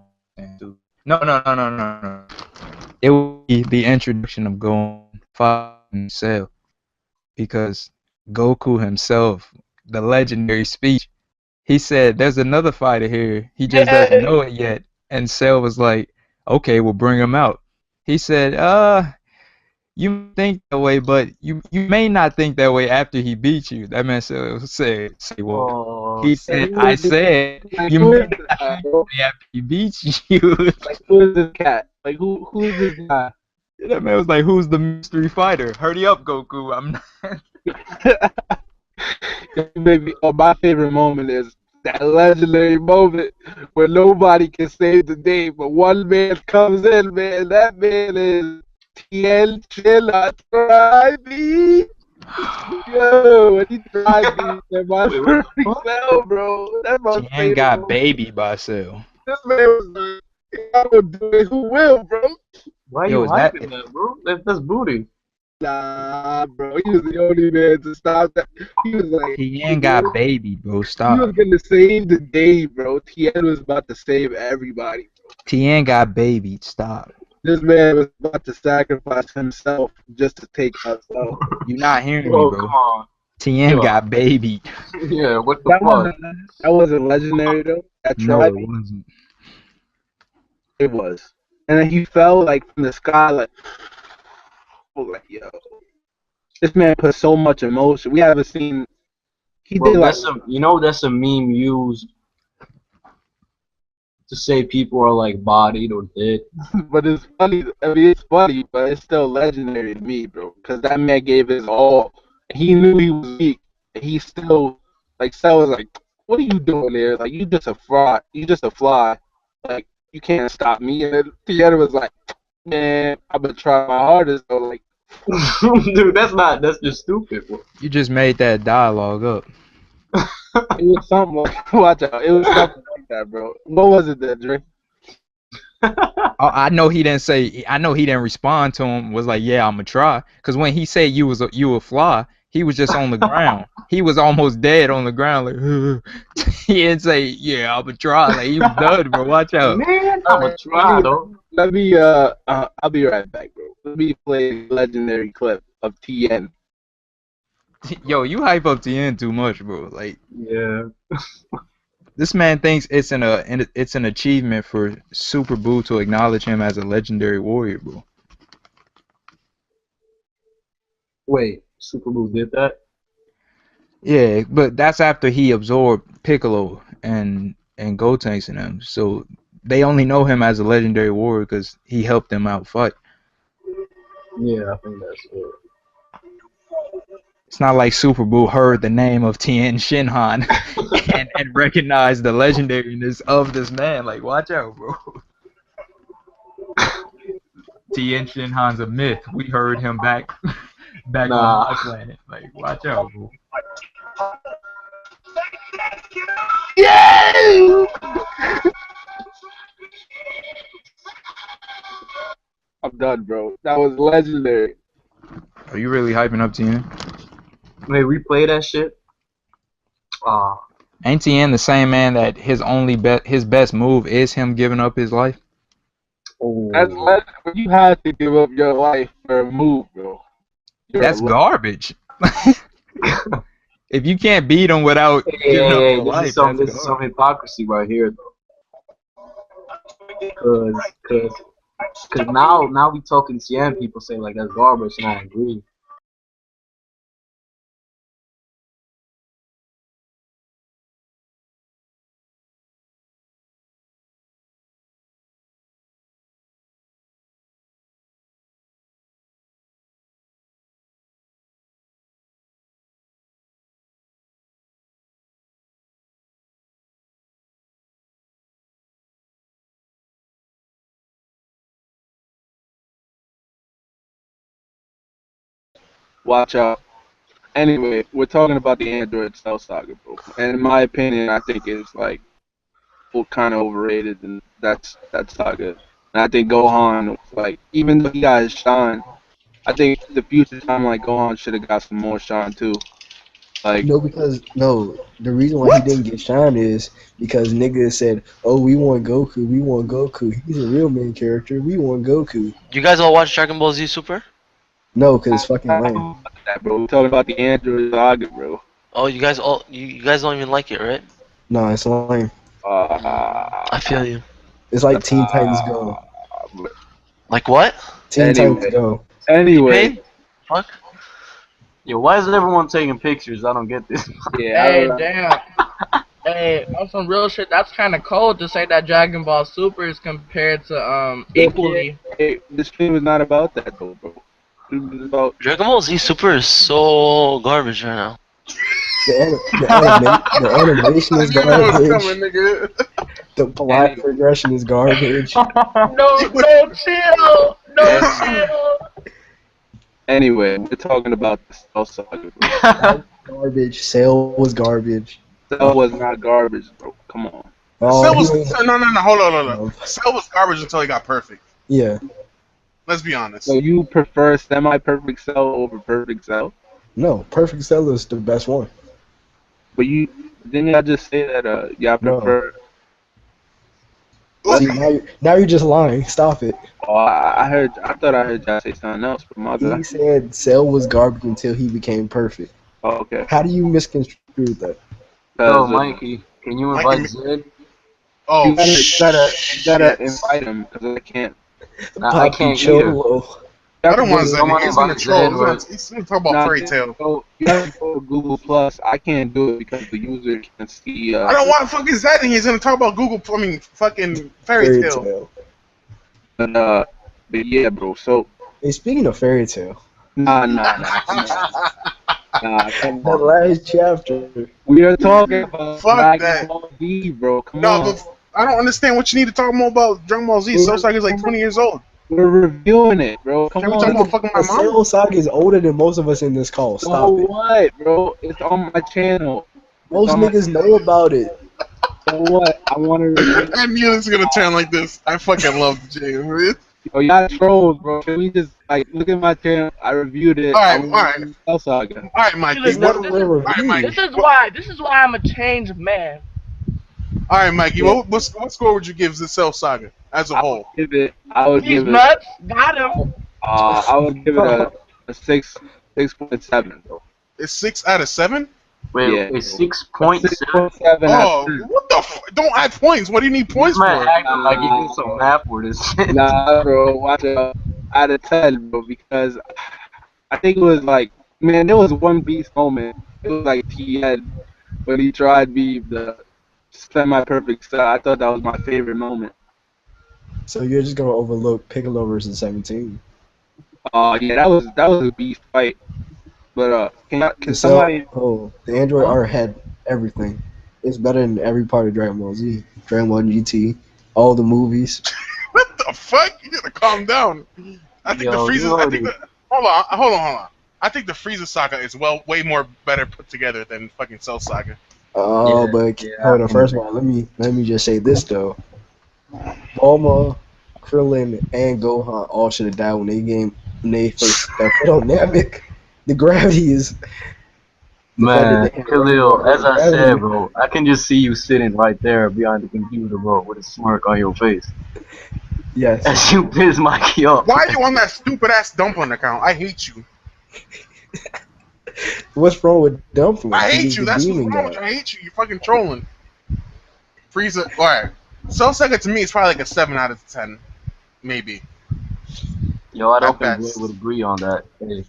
to no. It would be the introduction of Gohan fighting Cell because Goku himself, the legendary speech, he said, "There's another fighter here. He just doesn't Yeah. know it yet." And Cell was like, "Okay, we'll bring him out." He said, you think that way, but you may not think that way after he beat you." That man say what? Oh, He said, "I said Like, you who may is this not guy, think bro? that way after he beats you." Like, who is this cat? Like, who is this guy? That man was like, "Who's the mystery fighter? Hurry up, Goku! I'm not." Maybe, oh, my favorite moment is that legendary moment where nobody can save the day, but one man comes in, man. That man is Tien Chilla Try Me. Yo, when he tried me, that my wait, what first the fuck? fell, bro. That's my Tien favorite got moment. baby by Cell. This man was like, I will do it, who will, bro? Why are you Yo, is that hyping that, bro? That's booty. Nah, bro. He was the only man to stop that. He was like, Tien got baby, bro? he was Stop. gonna save the day, bro. Tien was about to save everybody. Tien got baby. Stop. This man was about to sacrifice himself just to take us out. You not hearing me, Bro, come bro? on. Tien Yo, got baby. yeah, what the That fuck? wasn't that wasn't legendary though. That No, tribe it wasn't. it was. And then he fell like from the sky like yo. This man put so much emotion. We haven't seen he did Bro, like that's a meme used to say people are like bodied or dead. but it's funny. I mean, it's funny, but it's still legendary to me, bro. Because that man gave his all. He knew he was weak, and he still like. Cell was like, "What are you doing there? Like, you just a fly. You just a fly. Like, you can't stop me." And then Theater was like, "Man, I'm gonna try my hardest." So like, Dude, that's just stupid, bro. You just made that dialogue up. it was something like, watch out. It was something like that, bro. What was it, that Dre? Oh, I know he didn't say. I know he didn't respond to him. Was like, "Yeah, I'm gonna try." Cause when he said you a fly, he was just on the ground. He was almost dead on the ground. Like he didn't say, "Yeah, I'm gonna try." Like he was done, bro. Watch out. Man, All I'm a right, try though. I'll be right back, bro. Let me play a legendary clip of TN. Yo, you hype up Tien too much, bro. Like Yeah. this man thinks it's an achievement for Super Buu to acknowledge him as a legendary warrior, bro. Wait, Super Buu did that? Yeah, but that's after he absorbed Piccolo and Gotenks and them. So they only know him as a legendary warrior because he helped them out fight. Yeah, I think that's it. It's not like Super Buu heard the name of Tien Shinhan and recognized the legendariness of this man. Like, watch out, bro. Tien Shinhan's a myth. We heard him back on Nah. my planet. Like, watch out, bro. I'm done, bro. That was legendary. Are you really hyping up Tien? Wait, replay that shit? Ah. Ain't Tien the same man that his best move is him giving up his life? That's Oh. legendary. You had to give up your life for a move, bro. That's garbage. If you can't beat him without giving up your life, This is some hypocrisy right here, though. Cause now we talking Tien, people say like that's garbage, and I agree. Watch out. Anyway, we're talking about the Android Cell Saga, bro. And in my opinion, I think it's like kind of overrated, and that saga. And I think Gohan, like, even though he got his shine, I think the future time like Gohan should have got some more shine too. Like, The reason why he didn't get shine is because niggas said, "Oh, we want Goku, we want Goku. He's a real main character. We want Goku." You guys all watch Dragon Ball Z Super? No, cause it's fucking lame. that, bro. We're talking about the Android Saga, bro. Oh, you guys don't even like it, right? No, it's lame. I feel you. It's like Teen Titans Go. Like what? Teen Titans Go. Anyway, Pain? Fuck. Yo, why is everyone taking pictures? I don't get this. yeah. Hey, damn. Hey, on some real shit, that's kind of cold to say that Dragon Ball Super is compared to equally. Hey, this film is not about that though, bro. It was about Dragon Ball Z Super is so garbage right now. The animation is You know what's garbage. coming, nigga. The plot progression is garbage. No, chill. No, chill. Anyway, we're talking about the Cell Saga, bro. Garbage. Cell was garbage. Cell was not garbage, bro. Come on. Oh, Cell he was was- no. Hold on. No. Cell was garbage until he got perfect. Yeah. Let's be honest. So you prefer semi-perfect Cell over perfect Cell? No, Perfect Cell is the best one. But you didn't y'all just say that y'all No. prefer? See, now you're just lying. Stop it. Oh, I thought I heard y'all say something else, but my He bad. said Cell was garbage until he became perfect. Oh, okay. How do you misconstrue that? Yo, 'Cause, Mikey, can you Mikey, invite Zed? Oh, you gotta shit. invite him because I can't. Nah, I Poppy can't either. Cholo. I don't want Zed. Someone He's gonna invited troll. Zed, right? He's gonna talk about fairy tale. You gotta go to Google Plus. I can't do it because the user can see. I don't want fucking Zed, and he's gonna talk about Google. I mean, fucking fairy tale. But yeah, bro. So Hey, speaking of fairy tale, nah. Come that on. last chapter. We are talking about Fuck Dragon that. Ball Z, bro. Come No, on. but I don't understand what you need to talk more about Dragon Ball Z. Cell Saga is like 20 years old. We're reviewing it, bro. Come Can we on. talk about fucking my The mom? Cell Saga is older than most of us in this call. So Stop it. what, bro? It's on my channel. Most on my- niggas know about it. So what? I want to review. I knew this was gonna turn like this. I fucking love James. Yo, y'all trolls, bro. Can we just like look at my channel? I reviewed it. Alright, I wanna alright. review Cell Saga. All right, Mikey. Listen, What, this Never is- all right, Mikey. This is why I'm a changed man. All right, Mikey. What score would you give the Cell Saga as a whole? I would He's give it. nuts. Got him. I would give it a 6.7, bro. It's 6 out of 7. Wait, Yeah. wait, 6.7. 6.7 out Oh, of 10. what the? Don't add points. What do you need points This man for? acting like he did some math for this shit. Nah, bro, watch out. Out of 10, bro, because I think it was like, man, there was one beast moment. It was like Tien when he tried me the semi-perfect style. I thought that was my favorite moment. So you're just gonna overlook Piccolo versus 17. Oh yeah, that was a beast fight. But can So, somebody? the Android R had everything. It's better than every part of Dragon Ball Z, Dragon Ball GT, all the movies. What the fuck? You gotta calm down. I think Yo, the you Frieza. I think already- the. Hold on. I think the Frieza saga is way more better put together than fucking Cell Saga. Oh, Yeah, but yeah, hold on. I First of all, let me just say this though. Bulma, Krillin, and Gohan all should have died when they first stepped on Namek. The gravity is Man, the Khalil, as I gravity. said, bro, I can just see you sitting right there behind the computer, bro, with a smirk on your face. Yes. As you piss Mikey up. Why are you on that stupid ass dumpling account? I hate you. What's wrong with Dumpling? I hate He's you. the That's what's demon wrong with you. god. I hate you. You're fucking trolling. Frieza. Alright. Cell Saga to me is probably like a 7 out of 10. Maybe. Yo, I don't At think we best. would agree on that. Hey.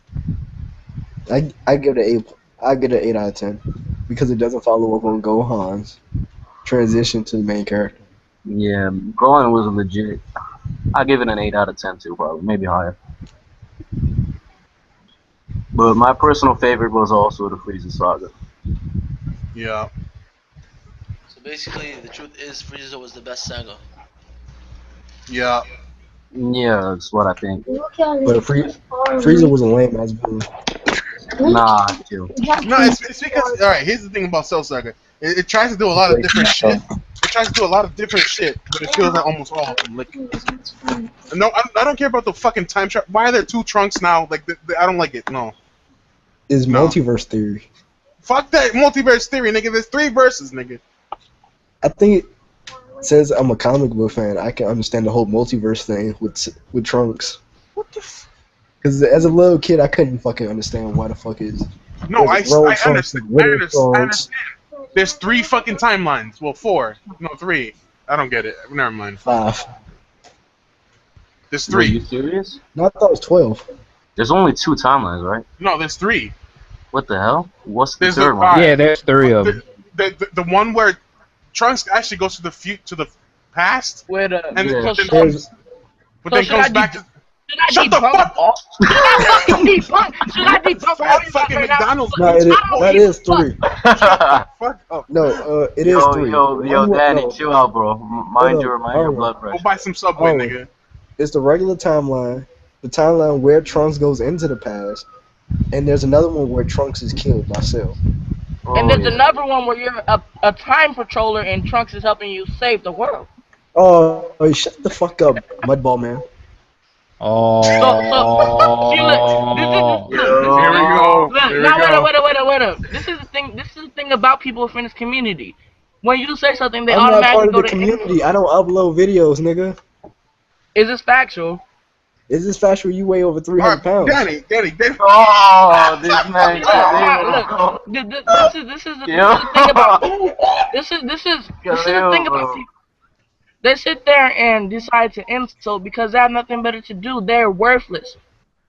I give it an 8. I give it an 8 out of 10 because it doesn't follow up on Gohan's transition to the main character. Yeah, Gohan was legit. I give it an 8 out of 10 too, probably, maybe higher. But my personal favorite was also the Frieza saga. Yeah. So basically, the truth is Frieza was the best saga. Yeah. Yeah, that's what I think. But Frieza was a lame ass villain. Nah, chill. No, it's because. Alright, here's the thing about Cell Saga. It tries to do a lot of different shit. It tries to do a lot of different shit, but it feels like almost all of them. Like, no, I don't care about the fucking time travel. Why are there 2 Trunks now? Like, I don't like it. No. Is No. multiverse theory. Fuck that multiverse theory, nigga. There's 3 verses, nigga. I think since I'm a comic book fan, I can understand the whole multiverse thing with Trunks. What the f? Because as a little kid, I couldn't fucking understand why the fuck is. No, I there's road Trunks, understand. there's Ritter I Trunks, understand. There's 3 fucking timelines. Well, 4. No, 3. I don't get it. Never mind. 5. There's Wait, 3. you serious? No, I thought it was 12. There's only 2 timelines, right? No, there's 3. What the hell? What's the There's third the one? five. Yeah, there's 3 of them. The one where Trunks actually goes to the past, With and Yeah. then There's- but So then should comes I back de- to Should I Shut the debunk fuck- all? Should I fucking debunk? Should I debunk all fat you fucking right now? McDonald's. No, that is 3. Fuck up. No, it is yo, 3. yo, Danny, No, chill out, bro. Mind your hold on. blood Go pressure. buy some Subway, Oh. nigga. It's the regular timeline, the timeline where Trunks goes into the past, and there's another one where Trunks is killed by Cell. And there's yeah. another one where you're a time patroller and Trunks is helping you save the world. Oh, shut the fuck up, Mudball man. Oh. See, look, this is Here we go. Look, Here we now go. wait up. This is the thing. This is the thing about people within this community. When you say something, they I'm not automatically part of go the to. community. I don't upload videos, nigga. Is this factual? Is this factual? You weigh over 300 pounds. Danny. Oh, this man. Look, this is the thing about this is the thing about people. They sit there and decide to insult because they have nothing better to do. They're worthless.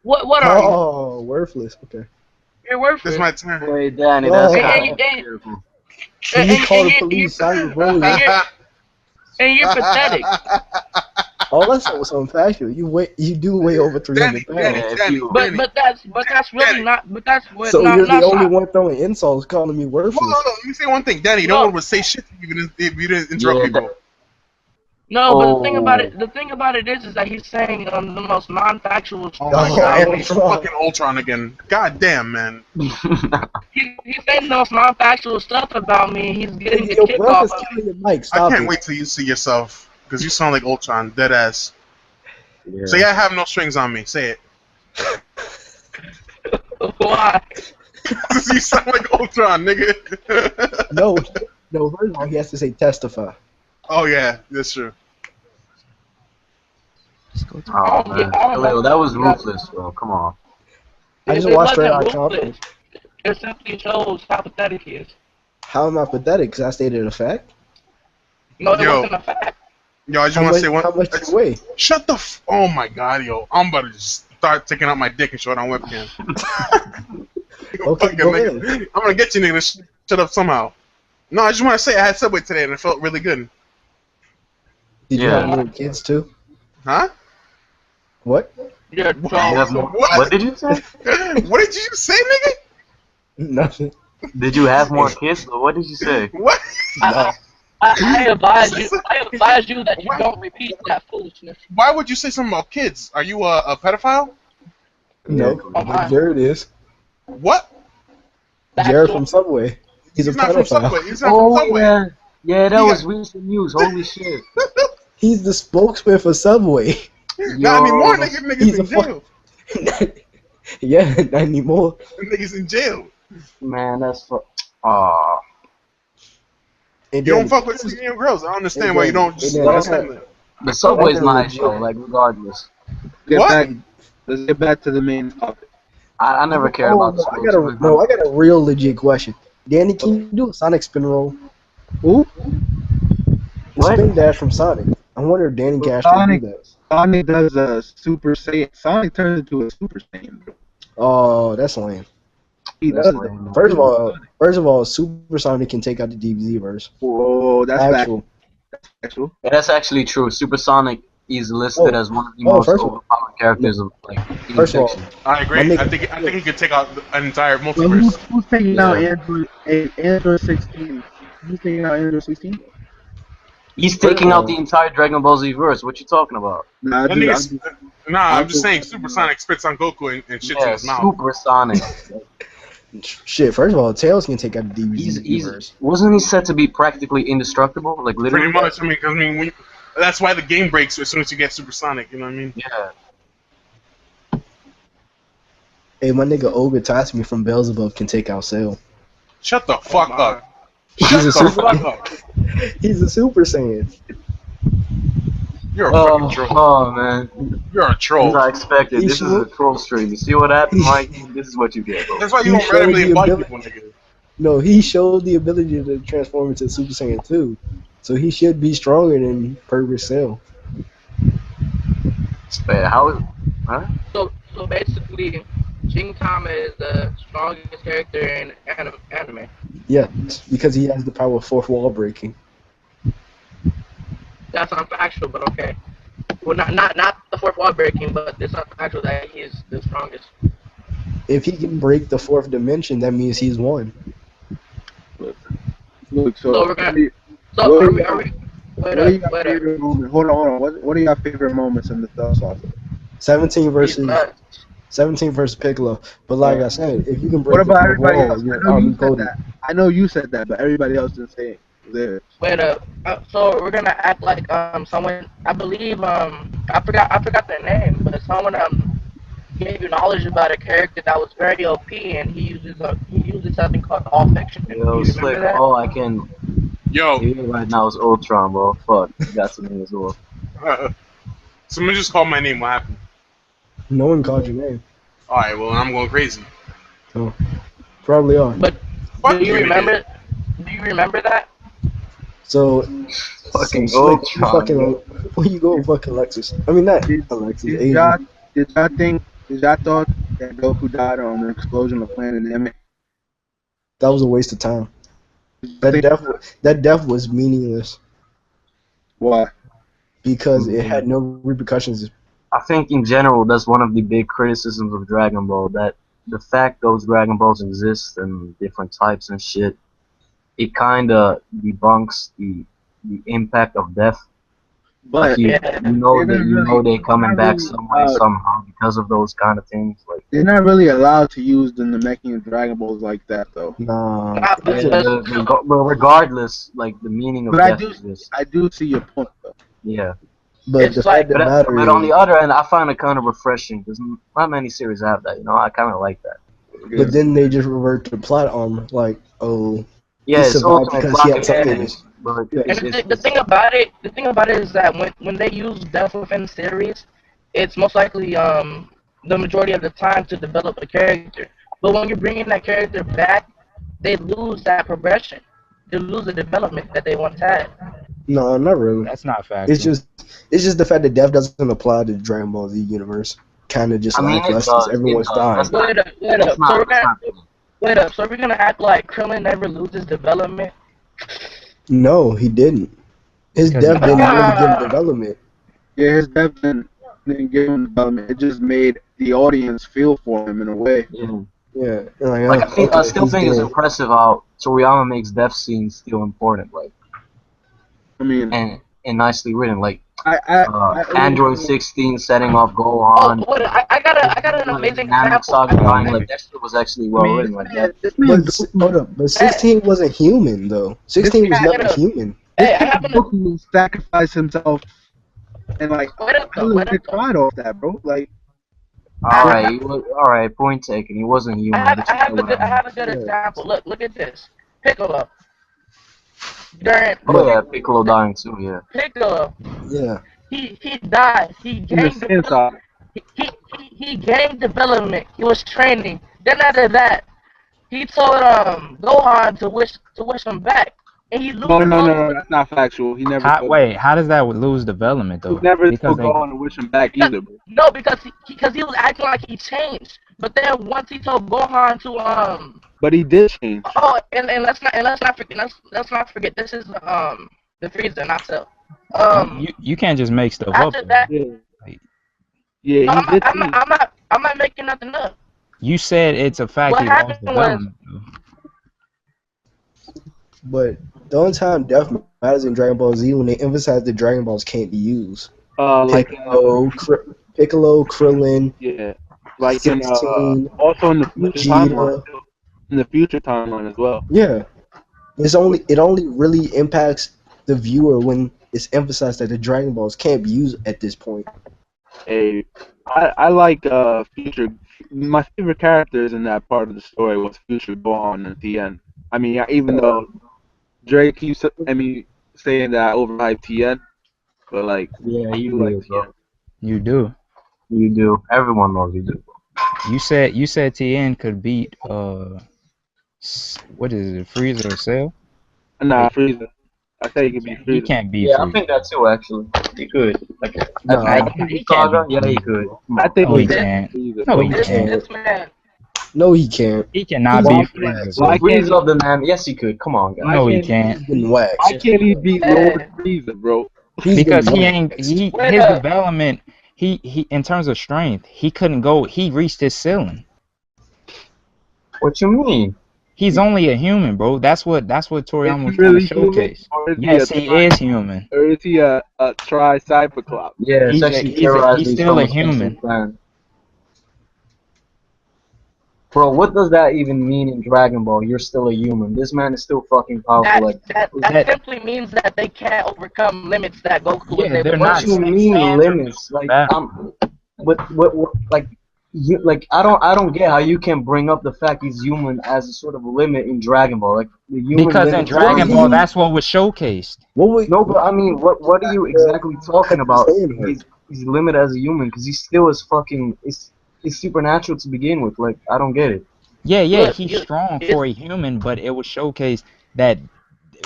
What are you? Oh, worthless. Okay. You're worthless. This my turn. Wait, Danny, that's Oh. kind of And- beautiful. Can you call the you're- police? you're- Cyberbullying. and you're pathetic. All that's something factual. You do weigh over 300 pounds. Danny, Yeah, if Danny, you- Danny. But that's really not. But that's what. So not, you're not the only not- one throwing insults, calling me worthless. Hold on, let me say one thing, Danny. No one would say shit if you didn't interrupt Yeah, people. No, but Oh. the thing about it is that he's saying the most non-factual Oh stuff. my god, Oh, it's Ultron. fucking Ultron again. God damn, man. He's saying the most non-factual stuff about me. He's getting the Your kick breath off is of me. killing your mic. I Stop can't it. wait till you see yourself, because you sound like Ultron, dead ass. Yeah. Say I have no strings on me. Say it. Why? You sound like Ultron, nigga. No, first of all, he has to say testify. Oh yeah, that's true. Oh, man. Khalil, that was ruthless, bro. Come on. I just It watched wasn't Straight Outta ruthless. Compton. It simply shows how pathetic he is. How am I pathetic? Because I stated a fact. No, it Yo. wasn't a fact. Yo, I just How want much? to say one. How much you weigh? Shut the oh my god, yo. I'm about to just start taking out my dick and show it on webcam. Okay, Fucking go nigga. ahead. I'm gonna get you niggas to shut up somehow. No, I just want to say I had Subway today and it felt really good. Did you Yeah. have more kids too? Huh? What? You're a You troll. have more, What? what did you say? What did you say, nigga? Nothing. Did you have more kids? Or what did you say? What? No. I advise you that you don't repeat that foolishness. Why would you say something about kids? Are you a pedophile? No. Oh, my. But Jared is. What? Jared from Subway. He's a He's not from pedophile. Subway. He's not from Subway. yeah. Yeah, that He was got- recent news. Holy shit. He's the spokesman for Subway. Not anymore, Yo. nigga. He's Niggas a in jail. Yeah, not anymore. Niggas in jail. Man, that's Aw. And You then- don't fuck with 16-year-old girls. I don't understand why you don't just And then- understand that. The Subway's Okay, nice, legit. though, like, regardless. What? Let's get back to the main topic. I never cared about the I spokesman. got a real legit question. Danny, can you do a Sonic spin roll? Who? The spin dash from Sonic. I wonder if Danny Cash can Sonic- do that. Sonic does a Super Saiyan. Sonic turns into a Super Saiyan. Bro. Oh, that's lame. He That's does lame. that. First of all, Super Sonic can take out the DBZ verse. Whoa, that's Actual. actual. Yeah, that's actually true. Supersonic is listed Oh. as one of the Oh, most first of all- overpowered characters of like any First of all, section. I agree. My I nigga- think he could take out an entire Well, multiverse. who's taking Yeah. out Android 16? Who's taking out Android 16? He's taking out the entire Dragon Ball Z verse. What you talking about? Nah, That dude, nigga's, nah, I'm just saying, just- Supersonic spits on Goku and shits in Yeah, his mouth. Supersonic. Shit, first of all, Tails can take out the DBZ he's verse. wasn't he said to be practically indestructible? Like literally. Pretty much. I mean, when that's why the game breaks as soon as you get Supersonic. You know what I mean? Yeah. Hey, my nigga Olga Tasmi from Beelzebub can take out Cell. Shut the fuck up. He's Shut a the super. fuck up. He's a Super Saiyan. You're a fucking troll. Oh man, You're a as troll. I expected. He This is should- a troll stream. You see what happened, Mike? This is what you get, bro. That's why you He don't showed randomly the invite ability- people, nigga. No, he showed the ability to transform into Super Saiyan 2. So he should be stronger than Perfect Cell. Man, how? Huh? So basically, Jing Tama is the strongest character in anime. Yes, because he has the power of fourth wall breaking. That's unfactual, but okay. Well, not the fourth wall breaking, but it's unfactual that he is the strongest. If he can break the fourth dimension, that means he's won. Look, So so, we're gonna- what do you- So What are do we? you- Are we? Wait what are your up, wait up. favorite moments? Hold on. What are your favorite moments in the Cell Saga? 17 versus But 17 versus Piccolo. But like I said, if you can break What about the fourth everybody wall, else? you're I know you Army said Cody. that. I know you said that, but everybody else didn't say it. There. wait up. So we're gonna act like someone. I believe I forgot their name, but someone gave you knowledge about a character that was very OP, and he uses something called all fiction. Do Yo, you remember slick. that? All I can Yo, hear right now is Ultron, bro. Fuck, you got something as well. someone just called my name. What happened? No one called your name. Alright, well, I'm going crazy. Probably are. But Fuck do you nigga. remember? Do you remember that? So, Fucking Slick, you Ultron. fucking, where you go, fucking Alexis? I mean, not Alexis. Did Asian. y'all thought that Goku died on an explosion of Planet Namek? That was a waste of time. That death was meaningless Why? because it had no repercussions. I think in general that's one of the big criticisms of Dragon Ball, that the fact those Dragon Balls exist and different types and shit, it kinda debunks the impact of death. But You know really- they're coming not back really some way allowed. somehow because of those kind of things. Like they're not really allowed to use the Namekian Dragon Balls like that, though. Nah. Not yeah, because- but regardless, like the meaning of But I death do- exists. I do see your point, though. Yeah. But It's the like- fact that But matters on is, the other end, I find it kind of refreshing because not many series have that. You know, I kind of like that. but then they just revert to plot armor, like, oh, Yeah, it's survived ultimate because he had blocking something. enemies, but Yeah. And the thing about it is that when they use death within series, it's most likely the majority of the time to develop a character. But when you're bringing that character back, they lose that progression. They lose the development that they once had. No, not really. That's not It's factual. just it's just the fact that death doesn't apply to the Dragon Ball Z universe. Kind of just I mean, it lackluster. does. It Everyone's does. dying. That's not. Wait up, wait It's up. not. It's not. Wait up. So we're gonna act like Krillin never loses development? No, he didn't. His Because death he didn't died. really give him development. Yeah, his death didn't give him development. It just made the audience feel for him in a way. Yeah. Yeah, like, Like I still he's think it's dead. impressive how Toriyama makes death scenes still important, like I mean, and nicely written. Like I Android 16 setting off Oh, Gohan. wait, I got an amazing Namek example. Saga dying, like that shit was actually well written. Like that. Hold up, but 16 wasn't human though. 16 was This never man- human. Hey, I happen to Goku sacrificed himself and like wait up, though, wait up. get cried off that, bro. Like All right, point taken. He wasn't human. I but you know what I I mean. have a good example. Look at this. Piccolo. During Oh yeah, Piccolo dying too. Yeah. Piccolo, Yeah. he died. He in the gained Saiyan saga. he gained development. He was training. Then after that, he told Gohan to wish him back, and he loses. No, that's not factual. He never told, Wait, how does that lose development he though? never Because told Gohan to wish him back either, bro. No, because he was acting like he changed. But then once he told Gohan to But he did change. oh, and let's not forget this is the Frieza, not Cell. you can't just make stuff up. After that, Yeah, yeah, no, he did change. I'm not making nothing up. You said it's a fact What he lost happened was- development. But the only time death matters in Dragon Ball Z when they emphasize that Dragon Balls can't be used. Like Piccolo, Krillin, yeah, like in 16, also in the future Vegeta. timeline, in the future timeline as well. Yeah. It only really impacts the viewer when it's emphasized that the Dragon Balls can't be used at this point. Hey, I like future. My favorite characters in that part of the story was Future Gohan and Tien. I mean, even though Drake keeps saying that I overhyped Tien, but like Yeah, you like Tien. You do. You do. Everyone knows you do. You said TN could beat what is it, Frieza or Cell? Nah, Frieza. I think he could be He Frieza. can't beat Yeah, I Frieza. think that too. Actually, he could. Like, No, he can't Saga, be yeah, he could. I think No, he could can't. be Frieza. No, he This can't. this man, No, he can't. He cannot He's beat on Frieza. So Why can't Frieza of the man, yes, he could. Come on, guys. No, he Why can't. He's been waxed. Why can't he beat Lord Frieza, bro? He's Because been he waxed. ain't Wait his up. development. He in terms of strength, he couldn't go. He reached his ceiling. What you mean? He's only a human, bro. That's what Toriyama was Is he trying really to human, showcase. or is Yes, he he is human. or is he a tri-cyclops? Yeah, He's sexually he's terrorizing he's still a someone's human. fan. Bro, what does that even mean in Dragon Ball? You're still a human. This man is still fucking powerful. Like, that that- simply means that they can't overcome limits that Goku was Yeah, able they're to not what you overcome. mean standards limits? Like, that. what like, you like I don't get how you can bring up the fact he's human as a sort of limit in Dragon Ball. Like, the human Because in limit- Dragon he- Ball, that's what was showcased. What would No, but I mean, what are you exactly talking about? saying here? He's limited as a human because he still is fucking. It's supernatural to begin with. Like, I don't get it. Yeah, Look, he's you- strong for a human, but it was showcased that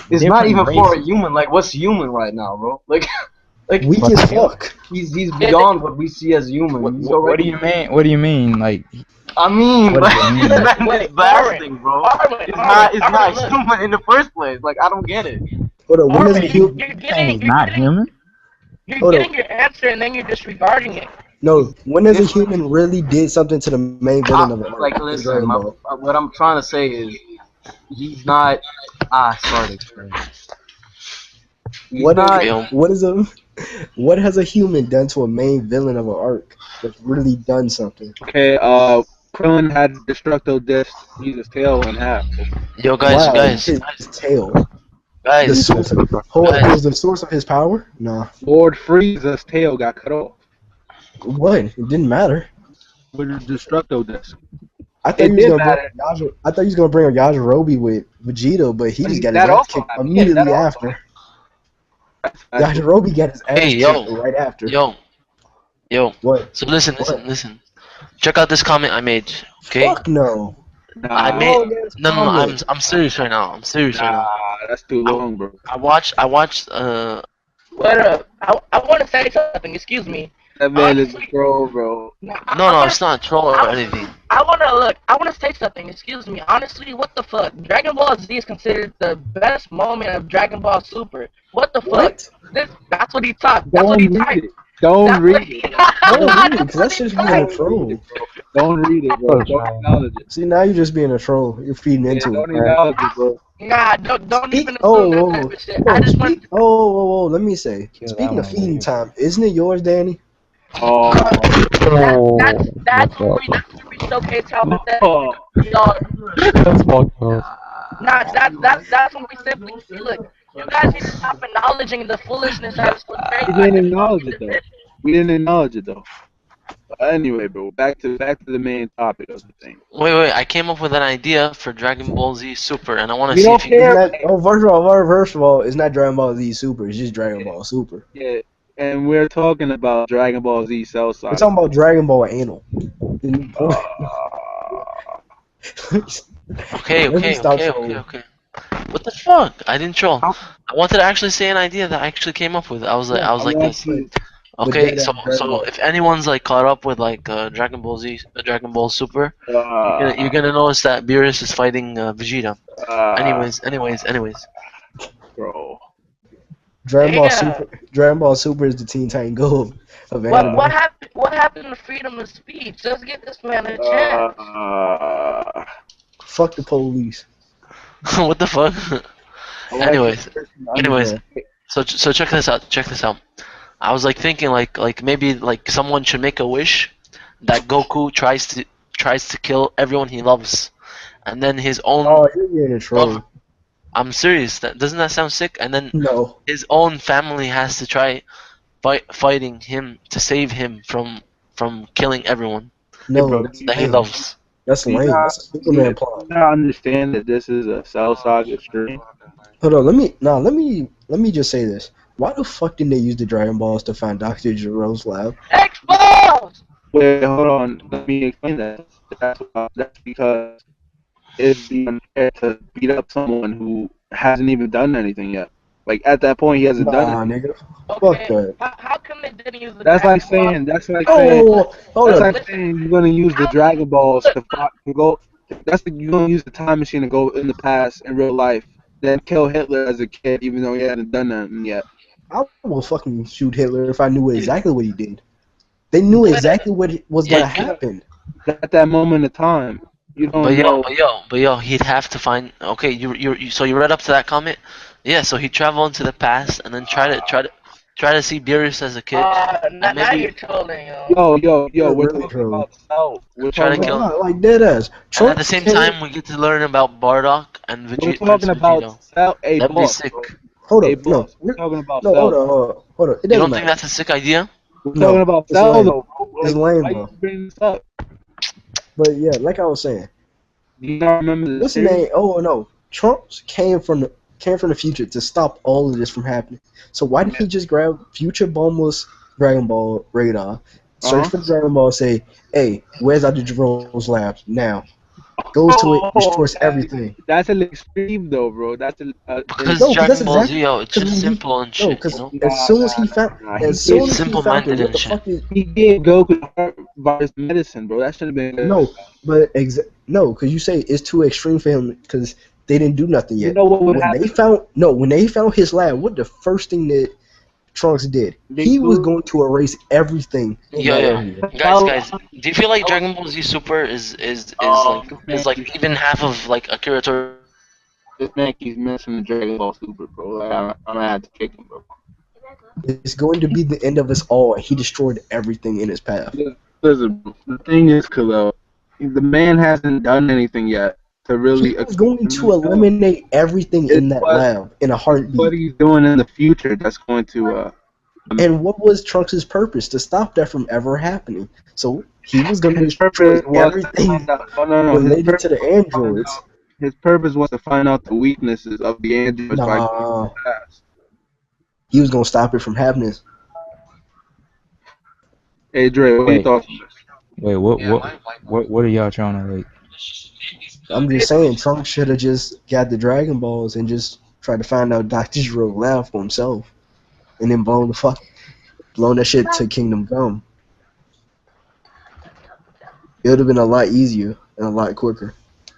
It's not different even for a races- human. Like, what's human right now, bro? Like, weak But- as fuck? he's beyond what we see as human. What, He's what do already- you mean? What do you mean? Like, I mean, What does it mean? that man Wait, is blasting, bro. Armin, It's not look. human in the first place. Like, I don't get it. Hold on, when does Armin, a human? you're saying getting, he's not human? you're Hold getting your answer and then you're disregarding it. No, when does a human really did something to the main villain of it? Like, listen, what I'm trying to say is, he's not. Sorry. He's What not. Film. what has a human done to a main villain of an arc that's really done something? Okay, Krillin had Destructo Disc, use his tail in half. Yo, guys, Wow, guys, his tail. The guys. source of, it was the source of his power? Nah. Lord Frieza's tail got cut off What? It didn't matter. with the Destructo Disc. I thought It he was did gonna matter. bring I thought he was gonna bring a Yajirobe with Vegeta, but he just got his That ass also kicked happened. immediately Yeah, that also after. Yajirobe got his ass Hey, kicked yo. right after. Yo. What? So listen. Check out this comment I made. Okay. Fuck no. I Nah, made Long ass no, no, no. comment. I'm serious right now. I'm serious right now. that's too long, bro. I watched. What up? I want to say something. Excuse me. That man is a Honestly, troll, bro. no, No, I no, want it's not a troll or anything. I want to look. I want to say something. Excuse me. Honestly, what the fuck? Dragon Ball Z is considered the best moment of Dragon Ball Super. What the fuck? What? That's what he talked. That's what he Don't read typed. it. Don't That's what read he. it, bro. Don't read it, That's because what that's he just being a typed. Don't read troll. it, bro. Don't read it, bro. Don't acknowledge it. See, now you're just being a troll. You're feeding Yeah, into it. don't acknowledge it, bro. Nah, don't even Speak. assume Oh, that oh, type oh, of shit. I oh, just want. speak. Oh, oh, oh, let me say. Kill that Speaking of one feeding over time, isn't it yours, Danny? Oh, That's when we showcase how pathetic oh. we are. That's fucked up. Nah, that's when we simply look. You guys need to stop acknowledging the foolishness that is portrayed We by didn't this acknowledge it though. We didn't acknowledge it though. But anyway, bro, back to the main topic of the thing. Wait. I came up with an idea for Dragon Ball Z Super, and I want to We see don't if you. Isn't care. that? Oh, first of all, it's not Dragon Ball Z Super. It's just Dragon Ball Super. Yeah, and we're talking about Dragon Ball Z Cell We're Saga. talking about Dragon Ball Anal. Uh, Okay, Let me okay, stop okay, okay, trolling. okay. What the fuck? I didn't troll. I wanted to actually say an idea that I actually came up with. Yeah, I was I like want this. you. but Okay, dead so ass Dragon Ball. if anyone's like caught up with like Dragon Ball Z, Dragon Ball Super, you're Uh, gonna notice that Beerus is fighting Vegeta. uh, Anyways. bro. Damn. Dragon Ball Super is the Teen Titan Go of What anime. happened? What happened to freedom of speech? Let's give this man a chance. Fuck the police. What the fuck? I want anyways, you to anyways. understand. So check this out. Check this out. I was like thinking like maybe like someone should make a wish that Goku tries to kill everyone he loves, and then his own. Oh, you're being a troll. I'm serious. Doesn't that sound sick? And then No. his own family has to try fighting him to save him from killing everyone Hey, No, bro, that's that he lame. loves. That's do you lame. not, That's a Superman plot. do you not understand that this is a Cell Saga stream? Hold on, let me just say this. Why the fuck didn't they use the Dragon Balls to find Dr. Gero's lab? Expose! Wait, hold on. Let me explain that. That's because it'd be unfair to beat up someone who hasn't even done anything yet. Like at that point, he hasn't done Nah, anything. nigga. Fuck Okay, that. how come they didn't use the That's like Dragon Ball? saying. That's like saying. Oh, hold That's on. like saying you're gonna use the Dragon Balls to go. That's like you're gonna use the time machine to go in the past in real life, then kill Hitler as a kid, even though he hadn't done nothing yet. I will fucking shoot Hitler if I knew exactly what he did. They knew exactly what was gonna Yeah, happen. At that moment of time, you don't But know. yo, he'd have to find. Okay, so you read up to that comment? Yeah, so he'd travel into the past and then try to see Beerus as a kid, Now and maybe you're trolling, yo. Yo, You're we're really talking trolling. about Cell. We're Try to talking kill about. him. Like dead ass. And at the Trunks same came. time, we get to learn about Bardock and We're Vegeta, Prince talking about Vegito. Cell. A That'd be boss. sick. Hold A up, no, boss. We're talking about no, Cell. hold on. It You doesn't don't think matter. that's a sick idea? We're No, talking about it's Cell lame. though, bro. It's Like, lame, why bro. you bring this up? But yeah, like I was saying, Do you not remember the what's the series? name? Oh no, Trunks came from the future to stop all of this from happening. So why didn't he just grab Future Bulma's Dragon Ball radar, search for the Dragon Ball, say, "Hey, where's Dr. Jerome's lab now?" Goes to it, destroys everything. That's an extreme though, bro. Because No, because that's Dragon Ball Z, exactly yo, it's because just when he simple and no, shit, because you know? as soon as he found Simple-minded it, what and the shit. fuck is He gave Goku heart virus medicine, bro. That should have been good. no? But no, because you say it's too extreme for him because they didn't do nothing You yet. know what would When happen? they found his lab, what the first thing that Trunks did? They He was blew- going to erase everything in that area. Guys, do you feel like Dragon Ball Z Super is like even half of like Akira Toriyama? This man keeps missing the Dragon Ball Super, bro. Like, I'm gonna have to kick him, bro. It's going to be the end of us all. He destroyed everything in his path. Listen, bro, the thing is, Khalil, the man hasn't done anything yet to really. He was going to eliminate everything in that lab in a What heartbeat. he's doing in the future that's going to. And what was Trunks' purpose? To stop that from ever happening. So he was going to His destroy purpose was to everything find out. No. His related purpose to the was to find androids. out- His purpose was to find out the weaknesses of the androids by going to Nah, the past. he was going to stop it from happening. Hey, Dre, what are your Wait. thoughts on this? Wait, what are y'all trying to like? I'm just saying, Trunks should have just got the Dragon Balls and just tried to find out Dr. Gero left for himself, and then blown that shit to Kingdom Come. It would have been a lot easier and a lot quicker.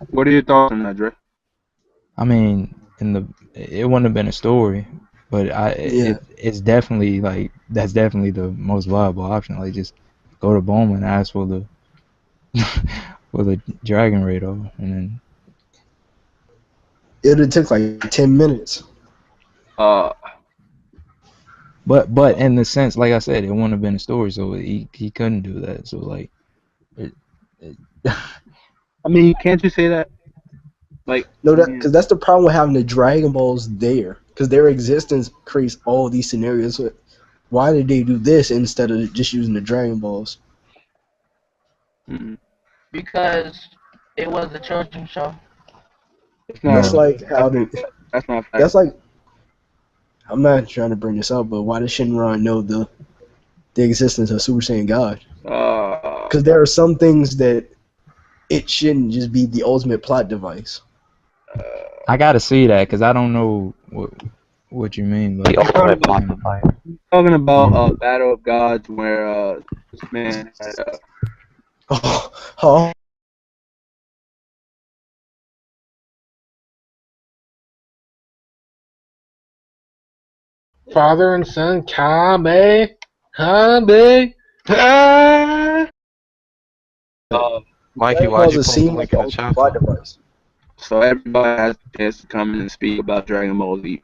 What are your thoughts on that, Dre? I mean, it wouldn't have been a story, but Yeah. it's definitely like that's definitely the most viable option. Like just go to Bulma and ask for the for the Dragon Radar, and then It would have took like 10 minutes. but in the sense, like I said, it wouldn't have been a story, so he couldn't do that. So like, it, I mean, can't you say that? Like, No, because that's the problem with having the Dragon Balls there. Because their existence creates all these scenarios. Why did they do this instead of just using the Dragon Balls? Because it was a children's show. it's That's not. like how they. That's not fact. That's like. I'm not trying to bring this up, but why does Shinron know the existence of Super Saiyan God? Because there are some things that it shouldn't just be the ultimate plot device. I gotta see that because I don't know what you mean. The Like, ultimate plot device. Talking about Battle of Gods, where this man had Oh, Father and son, Kabe. Mikey, Mikey, Dragon why'd Balls you is post the seen link like in the the ultimate chat plot for? device. so everybody has a chance to come in and speak about Dragon Ball Z.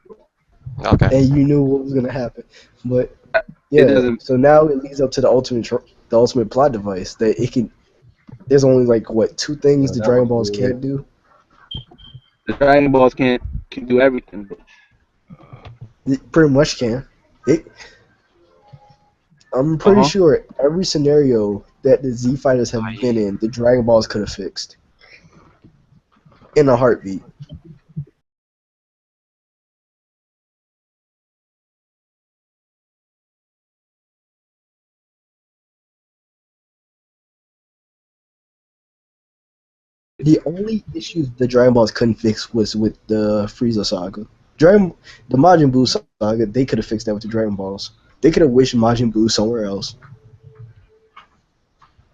Okay. And you knew what was gonna happen, but It yeah. doesn't. So now it leads up to the ultimate plot device that it can. There's only like what 2 things the Dragon Balls can't do. The Dragon Balls can do everything. It pretty much can. I'm pretty sure every scenario that the Z Fighters have been in, the Dragon Balls could have fixed in a heartbeat. The only issue the Dragon Balls couldn't fix was with the Frieza saga. The Majin Buu saga, they could have fixed that with the Dragon Balls. They could have wished Majin Buu somewhere else.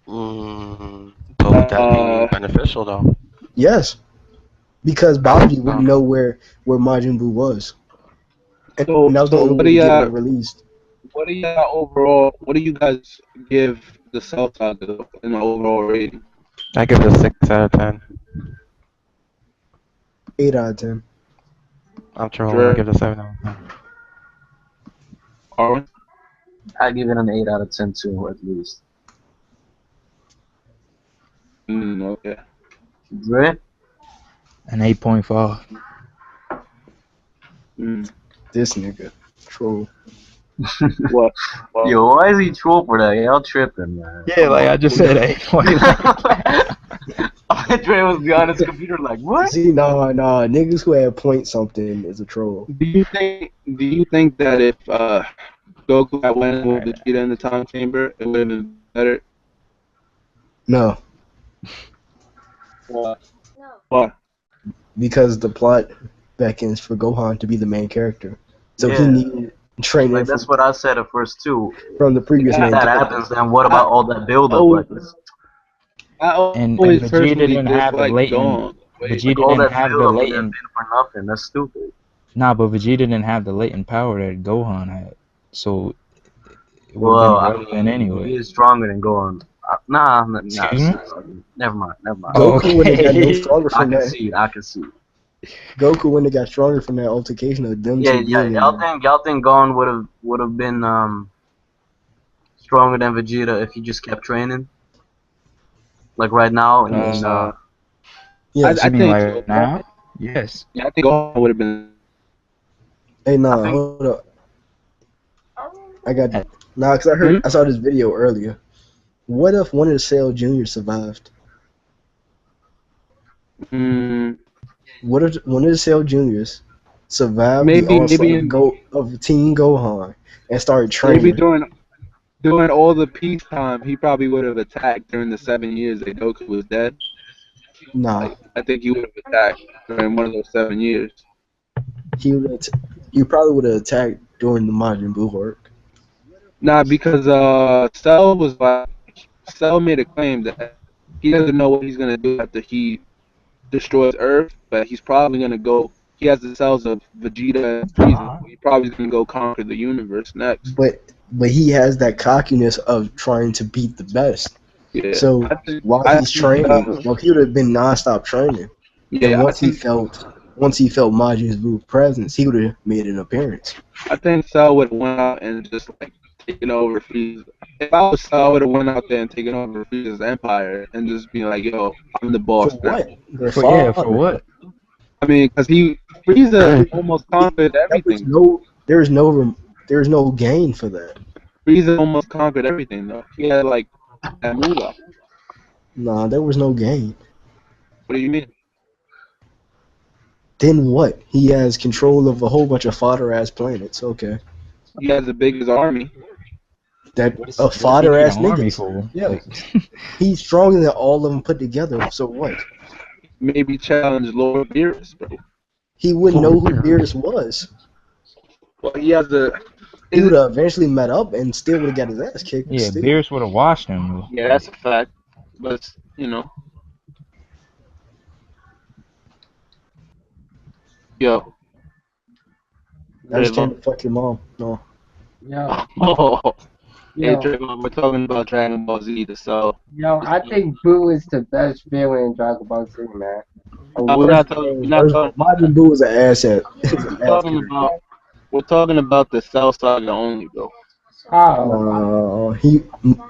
But would that be beneficial though? Yes, because Babidi wouldn't know where Majin Buu was, and that was the only way to get it released. What do y'all overall? What do you guys give the Cell Saga in the overall rating? I give it a 6 out of 10. 8 out of 10. I'm trolling. I give it a 7 out of 10. Arwen? I give it an 8 out of 10 too, at least. Okay. Dre? an 8.5. This nigga troll. What? Yo, why is he troll for that? Y'all tripping, man. Yeah, like I just said, 8.5. Dre was behind his computer like, what? See, nah, niggas who have point something is a troll. Do you think that if Goku had went with Vegeta in the time chamber, it would have been better? No, Why? because the plot beckons for Gohan to be the main character, so he Yeah. needed training Like, that's what I said at first too. from the previous If main that character. happens, then what about all that build-up? Like, And always Vegeta personally didn't have the dislike latent. Gohan. Vegeta all didn't that have the build-up would have latent. been for nothing. That's stupid. Nah, but Vegeta didn't have the latent power that Gohan had, so it would Well, have I been relevant mean, anyway. he is stronger than Gohan. Nah. Excuse me? Never mind. Goku wouldn't have got no Okay. stronger I from can that. see. I can see. Goku wouldn't have got stronger from that altercation of them Yeah, two being Y'all in there. think Gohan would have been stronger than Vegeta if he just kept training? Like right now, Yes. I You mean think right so. now? Yes. Yeah, I think Gohan would have been. Hey, nah, I think- hold up. I got because I saw this video earlier. What if one of the Cell Juniors survived? What if one of the Cell Juniors survived Maybe- the onslaught maybe of Team Gohan and started training? Maybe during all the peacetime, he probably would have attacked during the 7 years that Goku was dead. Nah, Like I think he would have attacked during one of those 7 years. he would. He probably would have attacked during the Majin Buu arc. Nah, because Cell made a claim that he doesn't know what he's gonna do after he destroys Earth, but he's probably gonna go. He has the cells of Vegeta and Frieza. So he's probably gonna go conquer the universe next. But he has that cockiness of trying to beat the best. Yeah. So while he's training, well, he would have been nonstop training. And Yeah, once he felt Majin Buu's presence, he would have made an appearance. I think Cell would have went out and just like taken over Frieza. If I was Cell, I would have went out there and taken over Frieza's empire and just be like, "Yo, I'm the boss." For now. what? Their For father. what? I mean, because Frieza almost conquered everything. There's no gain for that. Frieza almost conquered everything though. He had like that moolah. Nah, there was no gain. What do you mean? Then what? He has control of a whole bunch of fodder-ass planets. Okay. He has the biggest army. That What is a fodder-ass an army niggas. for? Yeah. Like, He's stronger than all of them put together. So what? Maybe challenge Lord Beerus, bro. He wouldn't know who Beerus was. Well, he has the. He would have eventually met up and still would have got his ass kicked. but yeah, still. Beerus would have washed him. Though. Yeah, that's a fact. But you know, yo. I just came to fuck your mom. No. Yo, Oh, hey, yo, Trayvon, we're talking about Dragon Ball Z, the cell. yo, I think Boo is the best villain in Dragon Ball Z, man. We're not talking. We're not First, talking. Majin Buu is an asset. We're talking about the Cell Saga only, bro. Oh,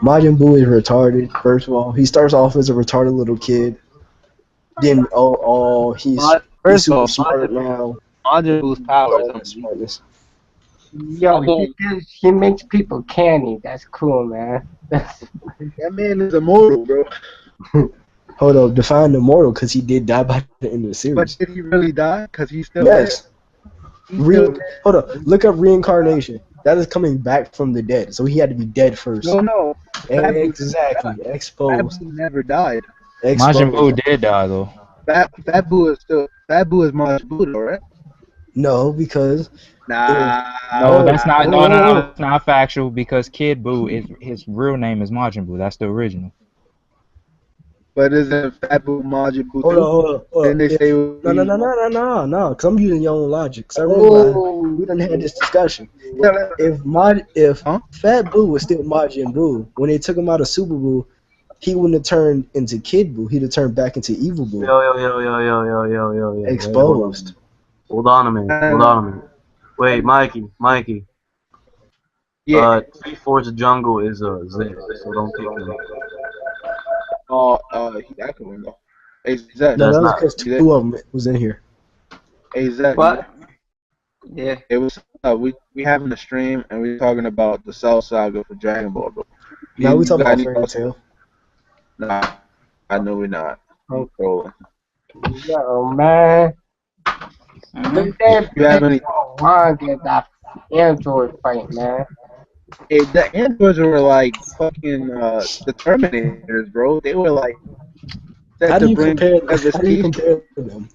Majin Buu is retarded. First of all, he starts off as a retarded little kid. Then he's First super of all, smart now. Majin Buu's powers. All smartness. yo, he makes people candy. That's cool, man. That's, That man is immortal, bro. Hold up, define immortal because he did die by the end of the series. But did he really die? Because he's still Yes. there. Hold up, look up reincarnation. That is coming back from the dead, so he had to be dead first. No. Exactly. That Exposed. Buu never died. Majin Buu did die though. That Buu is Majin Buu, though, right? No, because Nah. No, that's not. No, it's not factual because Kid Buu is his real name is Majin Buu. That's the original. But isn't Fat Buu Majin Buu? hold on. Then they say No. Because I'm using your own logic. Because I realize we done had this discussion. If Fat Buu was still Majin Buu, when they took him out of Super Buu, he wouldn't have turned into Kid Buu. He'd have turned back into Evil Buu. Yo. Exposed. Hold on a minute. Wait, Mikey. Yeah. Three-fourths jungle is a Z, so don't kick him. He acting one though. Hey, Zach. No, that was not- because two of them was in here. Hey, Zach. What? Yeah. It was we having a stream and we talking about the Cell Saga for Dragon Ball, bro. Now we talking got about any Fairy thoughts? Tail. Nah, I know we're not. I'm trolling. yo, man. Look at You have any? that Android fight, man. Hey, the androids were like fucking the Terminators, bro. They were like set How to do you bring compare devastation. them?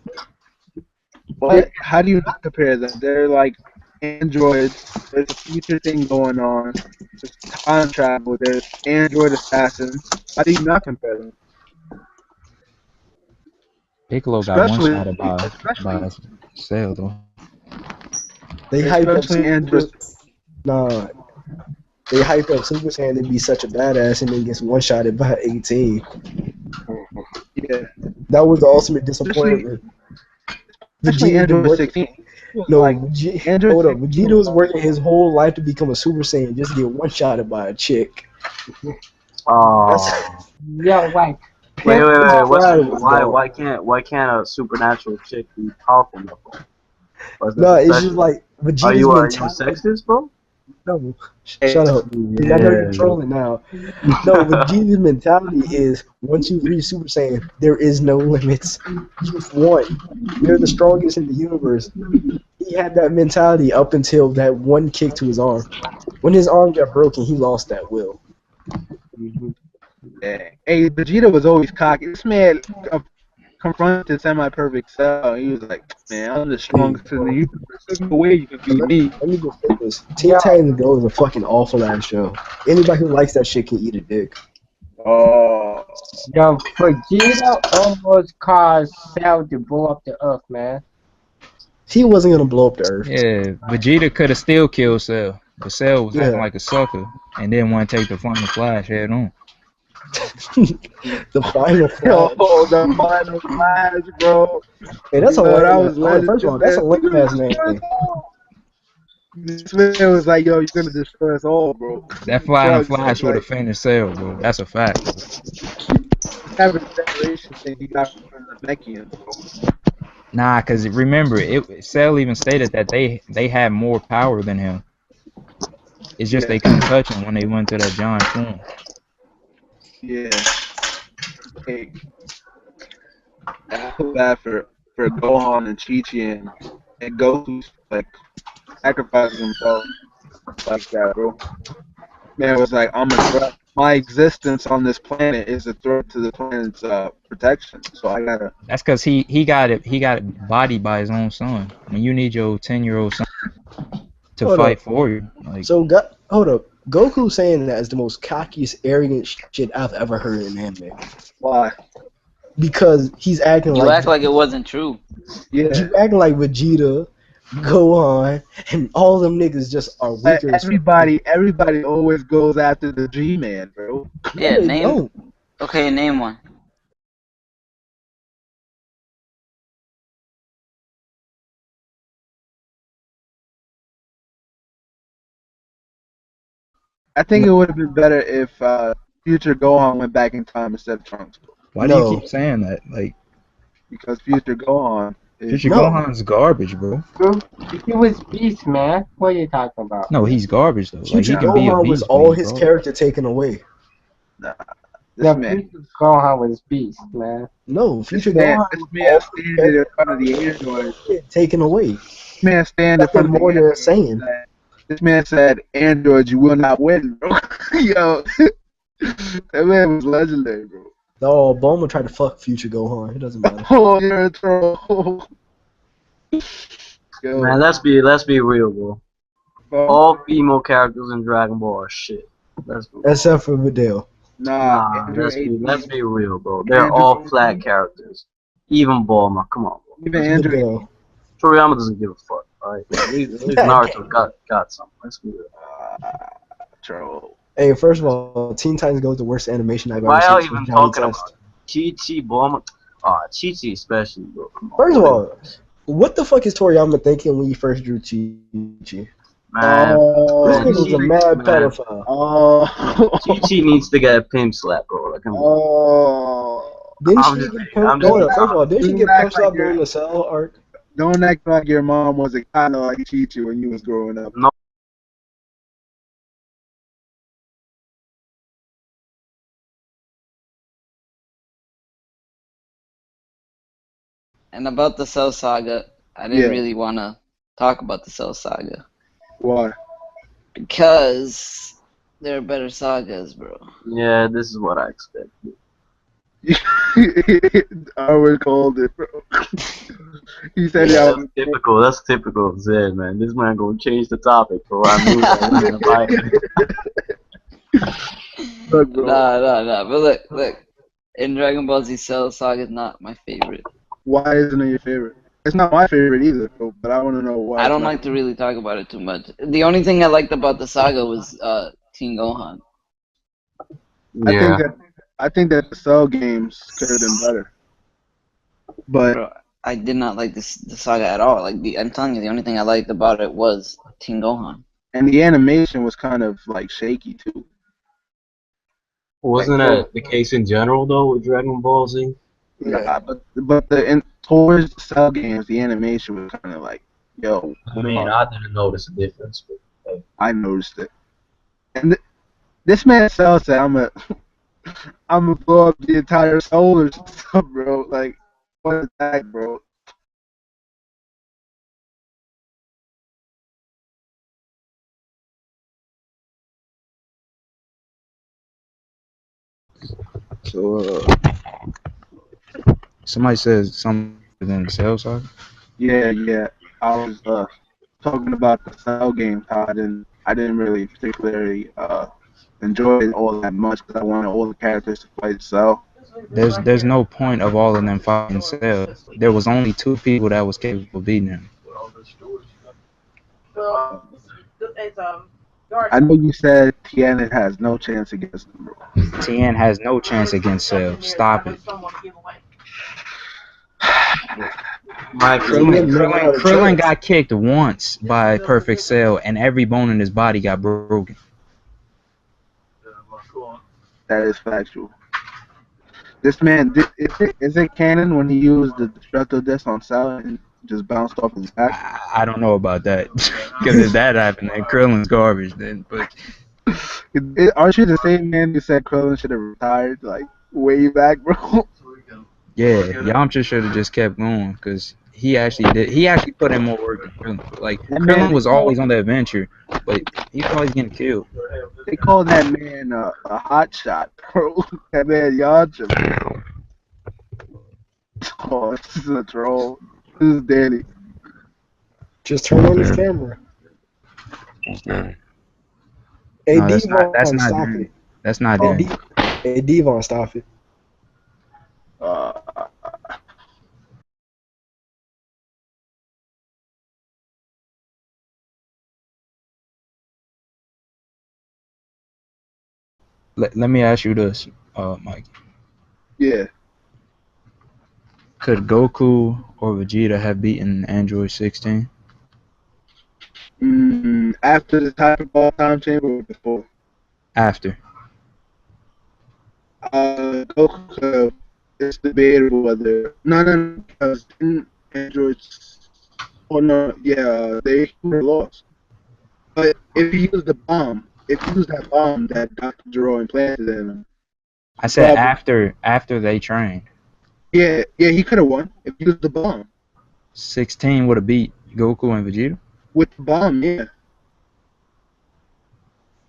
What? How do you not compare them? They're like androids. There's a future thing going on. There's time travel. There's android assassins. How do you not compare them? Piccolo got Especially- one shot by Cell though. They hype up Especially androids. Nah. They hype up Super Saiyan to be such a badass and then gets one-shotted by 18. Yeah. That was the ultimate disappointment. Especially Vegeta Android worked- 16. No, Like, Android hold up. 16 Vegeta was working his whole life to become a Super Saiyan just to get one-shotted by a chick. Oh. Yo, like, Wait. Right. Why can't a supernatural chick be powerful enough? What's that No, it's special? just like Are Vegeta's you mentality. sexist, bro? No, shut up. I know you're trolling now. No, Vegeta's mentality is once you reach Super Saiyan, there is no limits. You've won. You're the strongest in the universe. He had that mentality up until that one kick to his arm. When his arm got broken, he lost that will. Yeah. Hey, Vegeta was always cocky. This man, confronted semi-perfect Cell. He was like, "Man, I'm the Hey, strongest in the universe. There's no way you can beat let, me." let me just say this: Teen Yo, Titans Go is a fucking awful ass show. Anybody who likes that shit can eat a dick. Oh, yo, Vegeta almost caused Cell to blow up the Earth, man. He wasn't gonna blow up the Earth. Yeah, Vegeta could have still killed Cell, but Cell was acting Yeah, like a sucker and didn't want to take the final Flash head on. the final yo, Flash. the final flash, bro. Hey, that's a Yo, that lame. was Oh, wait, first of legendary. all, that's a Man, you're lame gonna ass destroy us name. all. This man was like, "Yo, you're gonna destroy us all, bro." That final Trunks was Flash would have like, finished Cell, bro. That's a fact. "Have a generation thing he got from the Namekians, bro." Nah, cause remember, Cell even stated that they had more power than him. It's just Yeah, they couldn't touch him when they went to that giant form. yeah. Hey, I feel bad for Gohan and Chi-Chi and Goku's like sacrificing himself like that, bro. Man was like, "I'm a threat. My existence on this planet is a threat to the planet's protection. So I gotta." That's cause he got bodied by his own son. When you need your 10-year-old son to Hold fight up. for you, like So, hold up. Goku saying that is the most cockiest, arrogant shit I've ever heard in anime. Why? Because he's acting You like act like it wasn't true. Yeah. you acting like Vegeta, Gohan, and all them niggas just are But weaker as fuck. everybody always goes after the G-Man, bro. No, Yeah, they name. don't. Okay, name one. I think it would have been better if Future Gohan went back in time instead of Trunks, bro. why do you No, keep saying that? Like Because Future Gohan is Future no. Gohan's garbage, bro. Bro, he was Beast, man. What are you talking about? No, he's garbage though. Like Future he can be a Gohan was beast, but all he's his garbage. character taken away. nah. The This man, Future Gohan was Beast, man. No, this Future man, Gohan this was man all his standing in character front of the android. taken away. This man stand in Nothing front of the more than a android. saying. This man said, "Android, you will not win, bro." Yo, that man was legendary, bro. No, Bulma tried to fuck Future Gohan. It doesn't matter. Oh, you're a troll. Man, Yo, let's be real, bro. bro. All female characters in Dragon Ball are shit. Let's be real. Except for Videl. Nah, Nah, Android let's 18. be real, bro. They're all Android flat 18. characters. Even Bulma, come on, bro. Even Let's be Android Videl. 18. Toriyama doesn't give a fuck, alright? At least Naruto got something. Let's be real. Troll. Hey, first of all, Teen Titans Go is the worst animation I've ever Why seen y'all since even Johnny talking about Test. Chi-Chi, Bulma? Chi-Chi especially, bro. Come on, First of bro. all, what the fuck is Toriyama thinking when he first drew Chi-Chi? Man, This Oh, man, nigga was a mad man. pedophile. oh, Chi-Chi needs to get a pimp slap, bro. Like, come on. oh. Didn't I'm she just get being, pimp? I'm just Hold being up. First of all, honest. didn't she Don't get pimp act like slapped your during the Cell arc? don't act like your mom was a kind of like Chi-Chi when you was growing up. No, And about the Cell Saga, I didn't Yeah. really want to talk about the Cell Saga Why? because there are better sagas, bro. yeah, this is what I expected. I always called it, bro. He said, Yeah, "Yeah." that's typical. That's typical of Zed, man. This man gonna change the topic, bro. I knew that wasn't invited. Look, bro. Nah. But look. In Dragon Ball Z, Cell Saga is not my favorite. Why isn't it your favorite? It's not my favorite either, bro. But I want to know why I it's don't not. like to really talk about it too much. The only thing I liked about the saga was Teen Gohan. Yeah. I think that the Cell games could have been better. But Bro, I did not like the saga at all. I'm telling you, the only thing I liked about it was Teen Gohan. and the animation was kind of like shaky too. Wasn't Like that the case in general though with Dragon Ball Z? nah, but towards the Cell games, the animation was kind of like, yo, I mean, I didn't notice a difference. But, I noticed it. And this man Cell said, I'm gonna blow up the entire solar system, bro. Like, what is that, bro? So, Somebody says something other than the Cell Saga. Yeah. I was talking about the Cell games. How I didn't really particularly enjoy it all that much because I wanted all the characters to fight Cell. There's no point of all of them fighting Cell. There was only two people that was capable of beating him. I know you said Tiana has no chance against them, bro. Tien has no chance against Cell. Stop it. My Tien opinion. never had a Krillin chance. got kicked once by Perfect Cell, and every bone in his body got broken. That is factual. This man, is it canon when he used the destructive disc on Cell and just bounced off his back? I don't know about that, because if that happened, then Krillin's garbage. Then, but Aren't you the same man who said Krillin should have retired like way back, bro? yeah, Yamcha should have just kept going, because he actually did. He actually put in more work than Krillin. Like That Krillin man, was always on the adventure, but he was always getting killed. they call that man a hot shot, bro. That man Yamcha. Oh, this is a troll. This is Danny. Just turn on his camera. Hey, No, that's not. That's Devon, not stop Danny. it. That's not Hey, Danny. Hey, Devon, stop it. Uh, Let me ask you this, Mike. yeah. Could Goku or Vegeta have beaten Android 16? After the Hyper Ball time chamber or before? After. Goku could have. It's debatable whether. No, because didn't androids. Oh no, yeah, they would have lost. But if he used the bomb, if he used that bomb that Dr. Gero implanted in him, I he said probably. after they trained. Yeah, he could have won if he used the bomb. 16 would have beat Goku and Vegeta. With the bomb, yeah.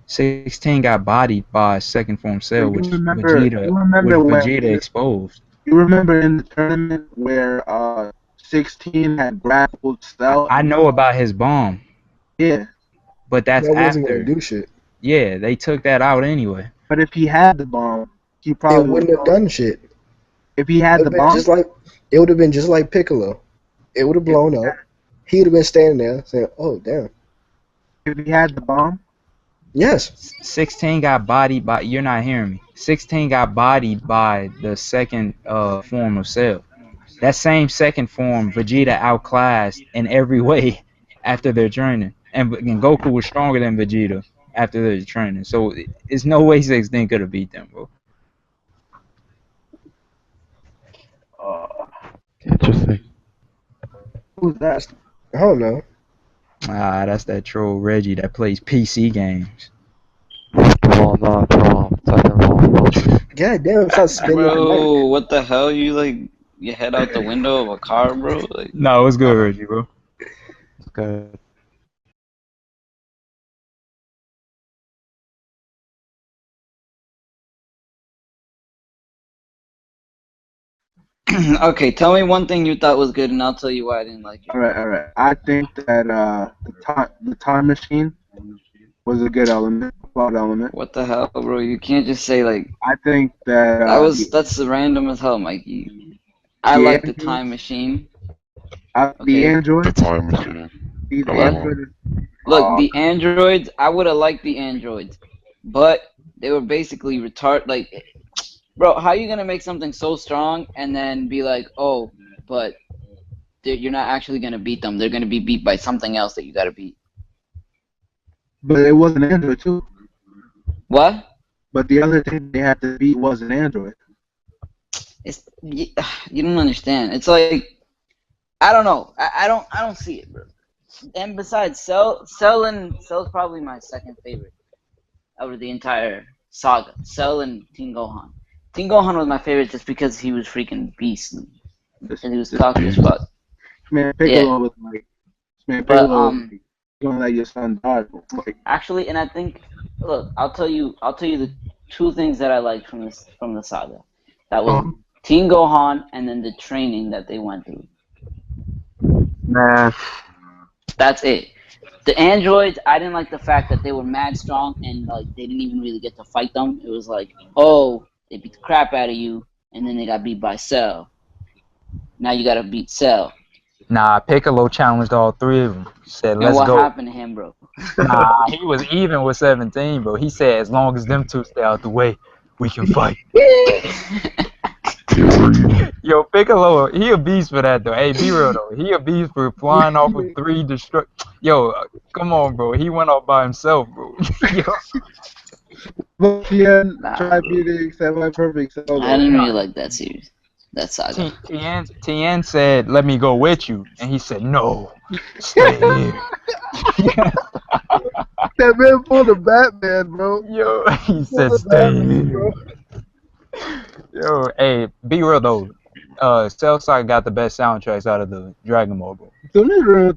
16 got bodied by second form Cell, You which remember? You remember Vegeta exposed. You remember in the tournament where 16 had grappled Cell? I know about his bomb, Yeah, but that's That wasn't gonna after. do shit. Yeah, they took that out anyway. but if he had the bomb, he It probably wouldn't would. have done shit. If he had the bomb, It would have been just like Piccolo. It would have blown up. He would have been standing there saying, "Oh damn." if he had the bomb, Yes. 16 got bodied by. You're not hearing me. 16 got bodied by the second form of Cell. That same second form, Vegeta outclassed in every way after their training, and Goku was stronger than Vegeta after their training. So it's no way 16 could have beat them, bro. Interesting. who's that? I don't know. That's that troll Reggie that plays PC games. Ball, not ball. Second ball. God damn, stop spinning your mic. Bro, what the hell? You like you head out the window of a car, bro? Like, No, it's good, Reggie, bro. Good. okay, tell me one thing you thought was good, and I'll tell you why I didn't like it. All right. I think that the time machine was a good element, plot element. What the hell, bro? You can't just say like I think that that's random as hell, Mikey. I the like the android- time machine. the Okay. android. The time machine. The Come android. Look, the androids. I would have liked the androids, but they were basically retarded. Like, bro, how you gonna make something so strong and then be like, oh, but you're not actually gonna beat them. They're gonna be beat by something else that you gotta beat. But it was an android too. What? But the other thing they had to beat was an android. It's you don't understand. It's like I don't know. I don't see it, bro. And besides, Cell's probably my second favorite over the entire saga. Cell and Teen Gohan. Teen Gohan was my favorite just because he was freaking beast and he was cocky as fuck. Man, Piccolo was like, man, But Piccolo was like, you don't let your son die. Like, actually, and I think, look, I'll tell you the two things that I liked from the saga. That was Teen Gohan, and then the training that they went through. Man, That's it. The androids, I didn't like the fact that they were mad strong and like they didn't even really get to fight them. It was like, oh, they beat the crap out of you, and then they got beat by Cell. Now you gotta beat Cell. Nah, Piccolo challenged all three of them. Said, And let's what go. happened to him, bro? Nah, he was even with 17, bro. He said, as long as them two stay out the way, we can fight. Yo, Piccolo, he a beast for that, though. Hey, be real, though. He a beast for flying off with 3 destruct. Yo, come on, bro. He went off by himself, bro. Yo. But yeah, Nah, try bro. beating semi-perfect solo. I didn't really like that series. That saga. Tien said, let me go with you. And he said, no, stay here. That man pulled a Batman, bro. Yo, he said, stay here. Yo, hey, be real, though. Cell Saga got the best soundtracks out of the Dragon Ball, bro. yeah,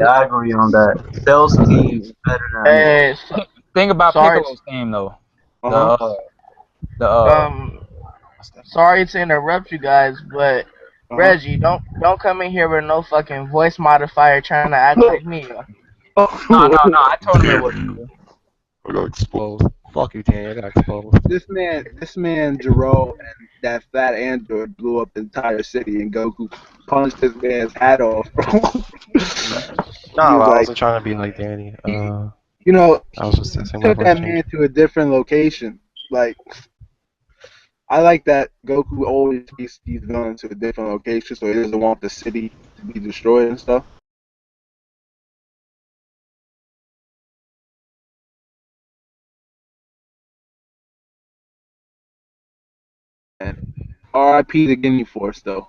I agree on that. Cell's team is better than. Hey, Think about sorry. Piccolo's team, though. Sorry to interrupt you guys, but Reggie, don't come in here with no fucking voice modifier trying to act like me. No, I told him it wasn't. I got exposed. Fuck you, Tanny. I got exposed. This man, Jiro, and that fat android blew up the entire city, and Goku punched this man's hat off, bro. No, I like, wasn't trying to be like Danny. You know, I was just saying took that man to a different location. Like, I like that Goku always takes these villains to a different location, so he doesn't want the city to be destroyed and stuff. And R.I.P. to Ginyu Force, though.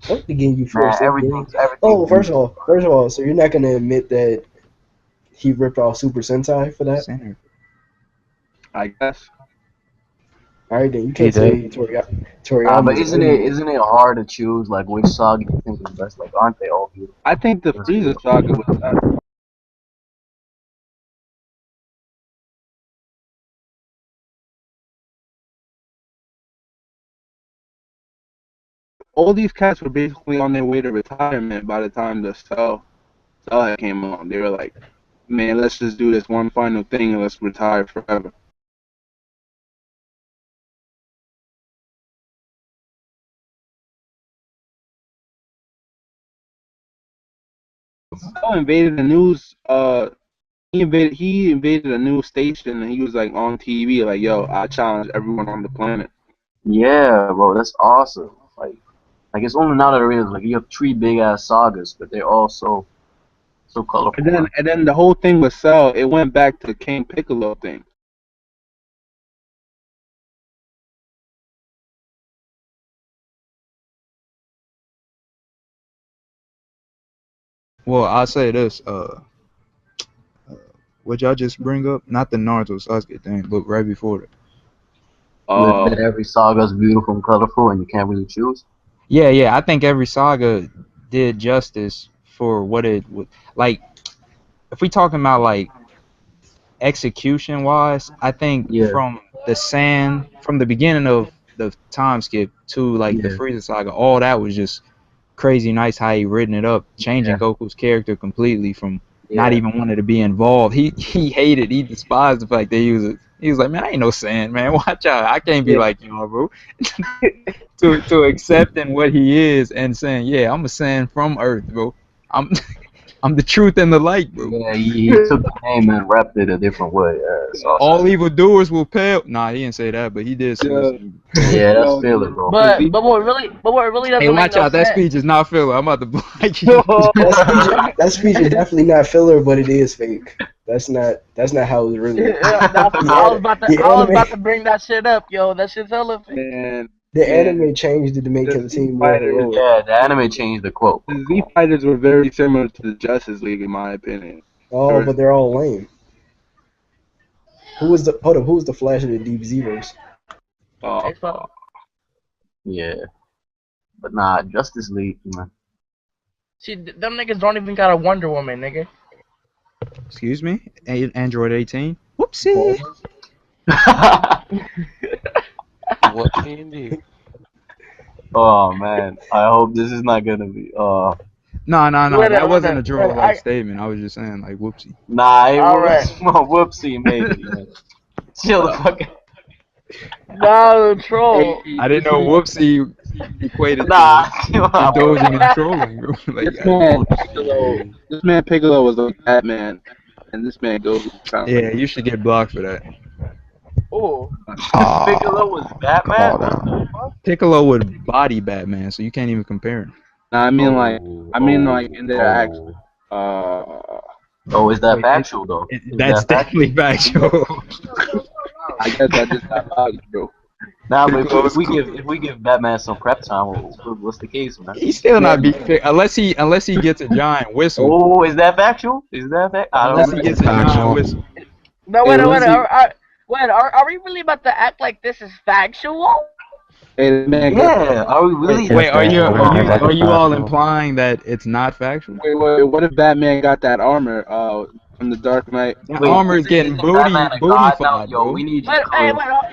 What the game you forced? Everything. Oh, first of all, so you're not gonna admit that he ripped off Super Sentai for that? Center. I guess. All right, then you can't say Toriyama. But isn't it hard to choose like which saga you think is best? Like, aren't they all beautiful? I think the Frieza saga was better. All these cats were basically on their way to retirement by the time the Cell came on. They were like, man, let's just do this one final thing and let's retire forever. Cell invaded the news. He invaded a news station and he was like on TV like, yo, I challenge everyone on the planet. Yeah, bro, that's awesome. Like it's only now that I realize like you have 3 big ass sagas, but they're all so colorful. And then the whole thing with Cell, it went back to King Piccolo thing. Well, I'll say this. What y'all just bring up? Not the Naruto Sasuke thing, but right before that. That every saga is beautiful and colorful, and you can't really choose. Yeah. I think every saga did justice for what it would like. If we talking about like execution wise, I think from the beginning of the time skip to like the Frieza saga, all that was just crazy nice how he written it up, changing Goku's character completely from not even wanting to be involved. He despised the fact that he was like, man, I ain't no Saiyan, man. Watch out. I can't be like y'all, bro. to accepting what he is and saying, yeah, I'm a Saiyan from Earth, bro. I'm the truth and the light, bro. Yeah, he took the name and wrapped it a different way. All evildoers will pay. Nah, he didn't say that, but he did say yeah, that's filler, bro. But what really doesn't hey, watch make no out! That sense. speech is not filler. I'm about to block you. that speech is definitely not filler, but it is fake. That's not how it really is. I was about to bring that shit up, yo. That shit's hella fake. And the anime changed it to make him seem more heroic. Yeah, the anime changed the quote. The Z Fighters were very similar to the Justice League, in my opinion. Oh, but they're all lame. Who was the Flash of the DBZ verse? Yeah, but nah, Justice League, man. See, them niggas don't even got a Wonder Woman, nigga. Excuse me, Android 18. Whoopsie. Whoopsie indeed. Oh man, I hope this is not gonna be. No, that wasn't a Wait, troll-like statement. I was just saying, like, whoopsie. Nah, it all was right. whoopsie maybe. Man. Chill the fuck out. No, troll. I didn't know whoopsie equated Nah, to come on, bro. indulging in trolling. Like, This man Piccolo was like Batman, and this man Goku kind of like. yeah, you should get blocked for that. Oh, Piccolo was Come Batman. on now. Piccolo would body Batman, so you can't even compare him. Nah, I mean like in their acts. Oh, is that Wait, factual though? Is That's that factual? definitely factual. I guess I just got bodied, bro. Nah, but Piccolo if is we give Batman some prep time, what's the case, man? He's still not beat unless he gets a giant whistle. Oh, is that factual? Is that fact? I don't Unless he know. gets a giant whistle. no, Hey, wait, let's see. are we really about to act like this is factual? Hey, man, Yeah, are we really? Wait, are That's you all factual. implying that it's not factual? wait. What if Batman got that armor from the Dark Knight? That armor is getting Batman a god now? booty-fied, Yo, bro. we need you. Wait,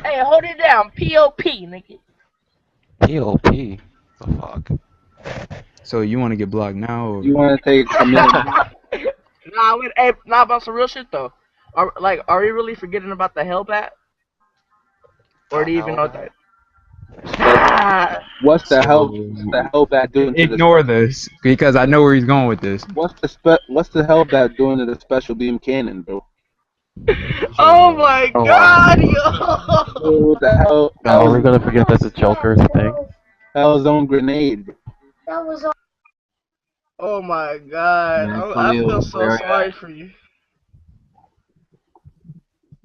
hey, hold it down. P.O.P. nigga. P.O.P. The fuck? So you want to get blocked now? Or? You want to take a minute? Nah, wait, hey, nah, about some real shit though. Are we really forgetting about the Hellbat? Or do you even know what that? What's the Hellbat doing to Ignore this because I know where he's going with this. What's the Hellbat doing to the special beam cannon, bro? Oh my Oh, god, What the hell? Are we gonna forget that's a Joker's thing? Hell's own grenade, bro. Oh my god. Man, I feel Khalil, so where sorry at? for you.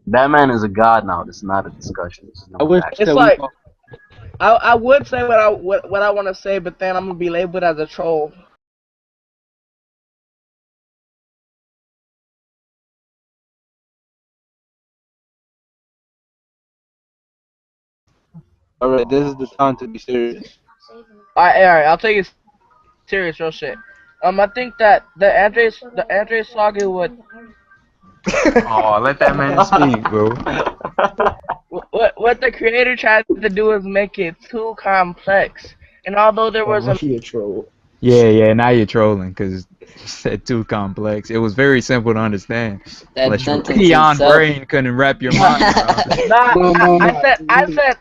Batman is a god now. This is not a discussion. This is I no wish fact. It's that like I would say what I want to say, but then I'm gonna be labeled as a troll. all right, this is the time to be serious. Alright, I'll take it serious, real shit. I think that the Andres saga would Oh, let that man speak, bro. what the creator tried to do is make it too complex. And although there was a He a troll. Yeah, now you're trolling because you said too complex. It was very simple to understand. That Unless your sentence peon itself. brain couldn't wrap your mind around it.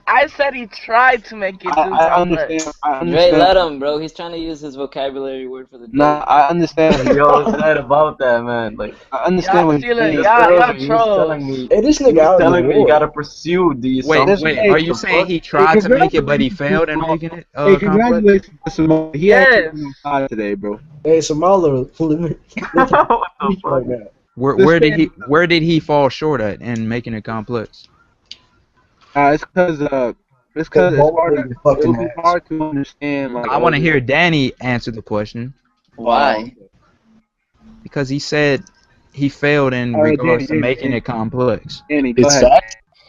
I said he tried to make it too I complex. understand. Dre, let him, bro. He's trying to use his vocabulary word for the day. Nah, I understand. Yo, what's that about that, man? Like, I understand what you're saying. Y'all he's trolls. telling me. Hey, this He's nigga out in telling the me you war. gotta pursue the Wait, assumption. are you saying he tried to make it, but he failed in making it Hey, complex? congratulations to Simone. He Yes. actually won 5 today, bro. Hey, Samala, living What the right fuck? now. Where did he fall short at in making it complex? It's because it's hard. Your fucking It'll be ass. hard to understand. Like I want to hear Danny answer the question Why? because he said he failed in Alright, regards to Danny, making it complex. Danny, go ahead.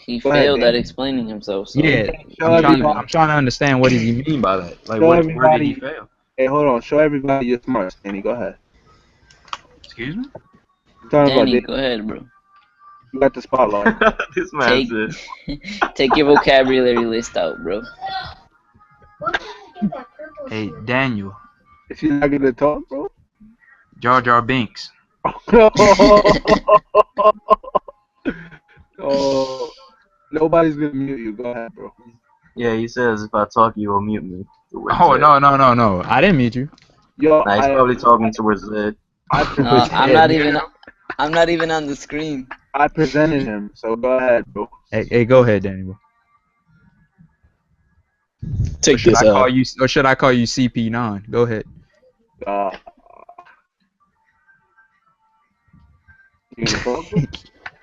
He Go ahead, failed Dan. at explaining himself. So Yeah, Show I'm everybody. trying to understand what does he mean by that. Like, Show where did he everybody. fail? Hey, hold on. Show everybody your smarts, Danny. Go ahead. Excuse me? I'm talking about Danny, Danny. go ahead, bro. You got the spotlight. This man Take said. take your vocabulary list out, bro. Hey, Daniel, If you're not gonna talk, bro. Jar Jar Binks. Oh, nobody's gonna mute you. Go ahead, bro. Yeah, he says if I talk, you will mute me. Oh no! I didn't meet you. Yo, Nah, he's probably talking towards Zed. No, I'm not even. I'm not even on the screen. I presented him, so go ahead, bro. Hey, go ahead, Daniel. Take this out. Should I call you CP9? Go ahead. Uh, you gonna talk, bro?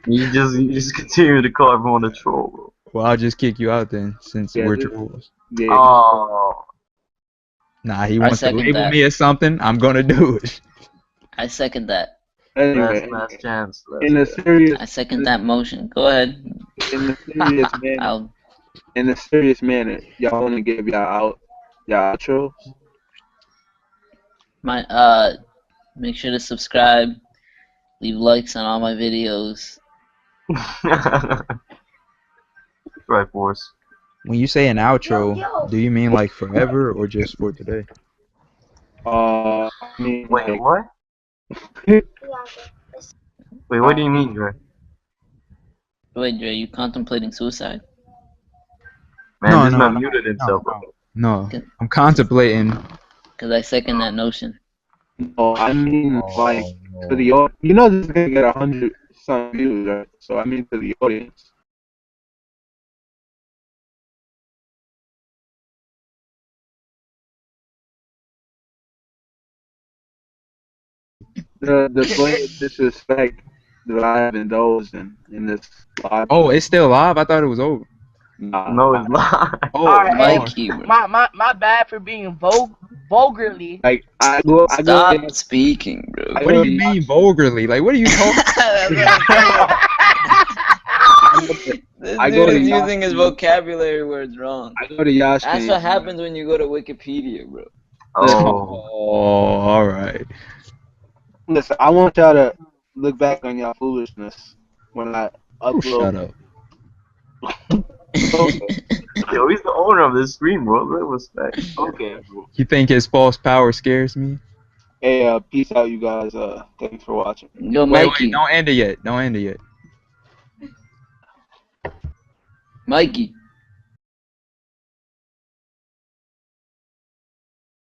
You just continue to call everyone a troll, bro. Well, I'll just kick you out then, since Yeah, we're this- trolls. Yeah. Oh, Nah, he wants to second label that. me as something. I'm gonna do it. I second that. Anyway, last chance. in a serious, I second that motion. Go ahead. in a serious manner, I'll, in a serious manner, y'all wanna give y'all outros? make sure to subscribe. Leave likes on all my videos. Right, Force. When you say an outro, do you mean like forever or just for today? I mean, Wait, like, what? Wait, what do you mean, Dre? Wait, Dre, you contemplating suicide? Man, No, this no, man no, muted himself, bro. no. I'm contemplating. Because I second that notion. no, I mean, like, Oh, to the audience. You know, this is gonna get 100 some views, right? So I mean, to the audience. The blatant disrespect that I have indulged in this live. oh, it's still live. I thought it was over. Nah, No, it's not. Oh, Alright, hey, Mikey, bro. my bad for being vulgarly. like I go Stop speaking, bro. I what do go you to mean vulgarly? Like, what are you talking? That's what I'm saying. This I dude go to is using his Yashi. vocabulary words wrong. I go to Yashi. That's what happens when you go to Wikipedia, bro. Oh. Oh, all right. Listen, I want y'all to look back on y'all foolishness when I upload. Shut up. Okay. Yo, he's the owner of this stream, bro. Let respect. Okay, bro. You think his false power scares me? Hey, peace out, you guys. Thanks for watching. Yo, Wait, Mikey. don't end it yet. Don't end it yet. Mikey.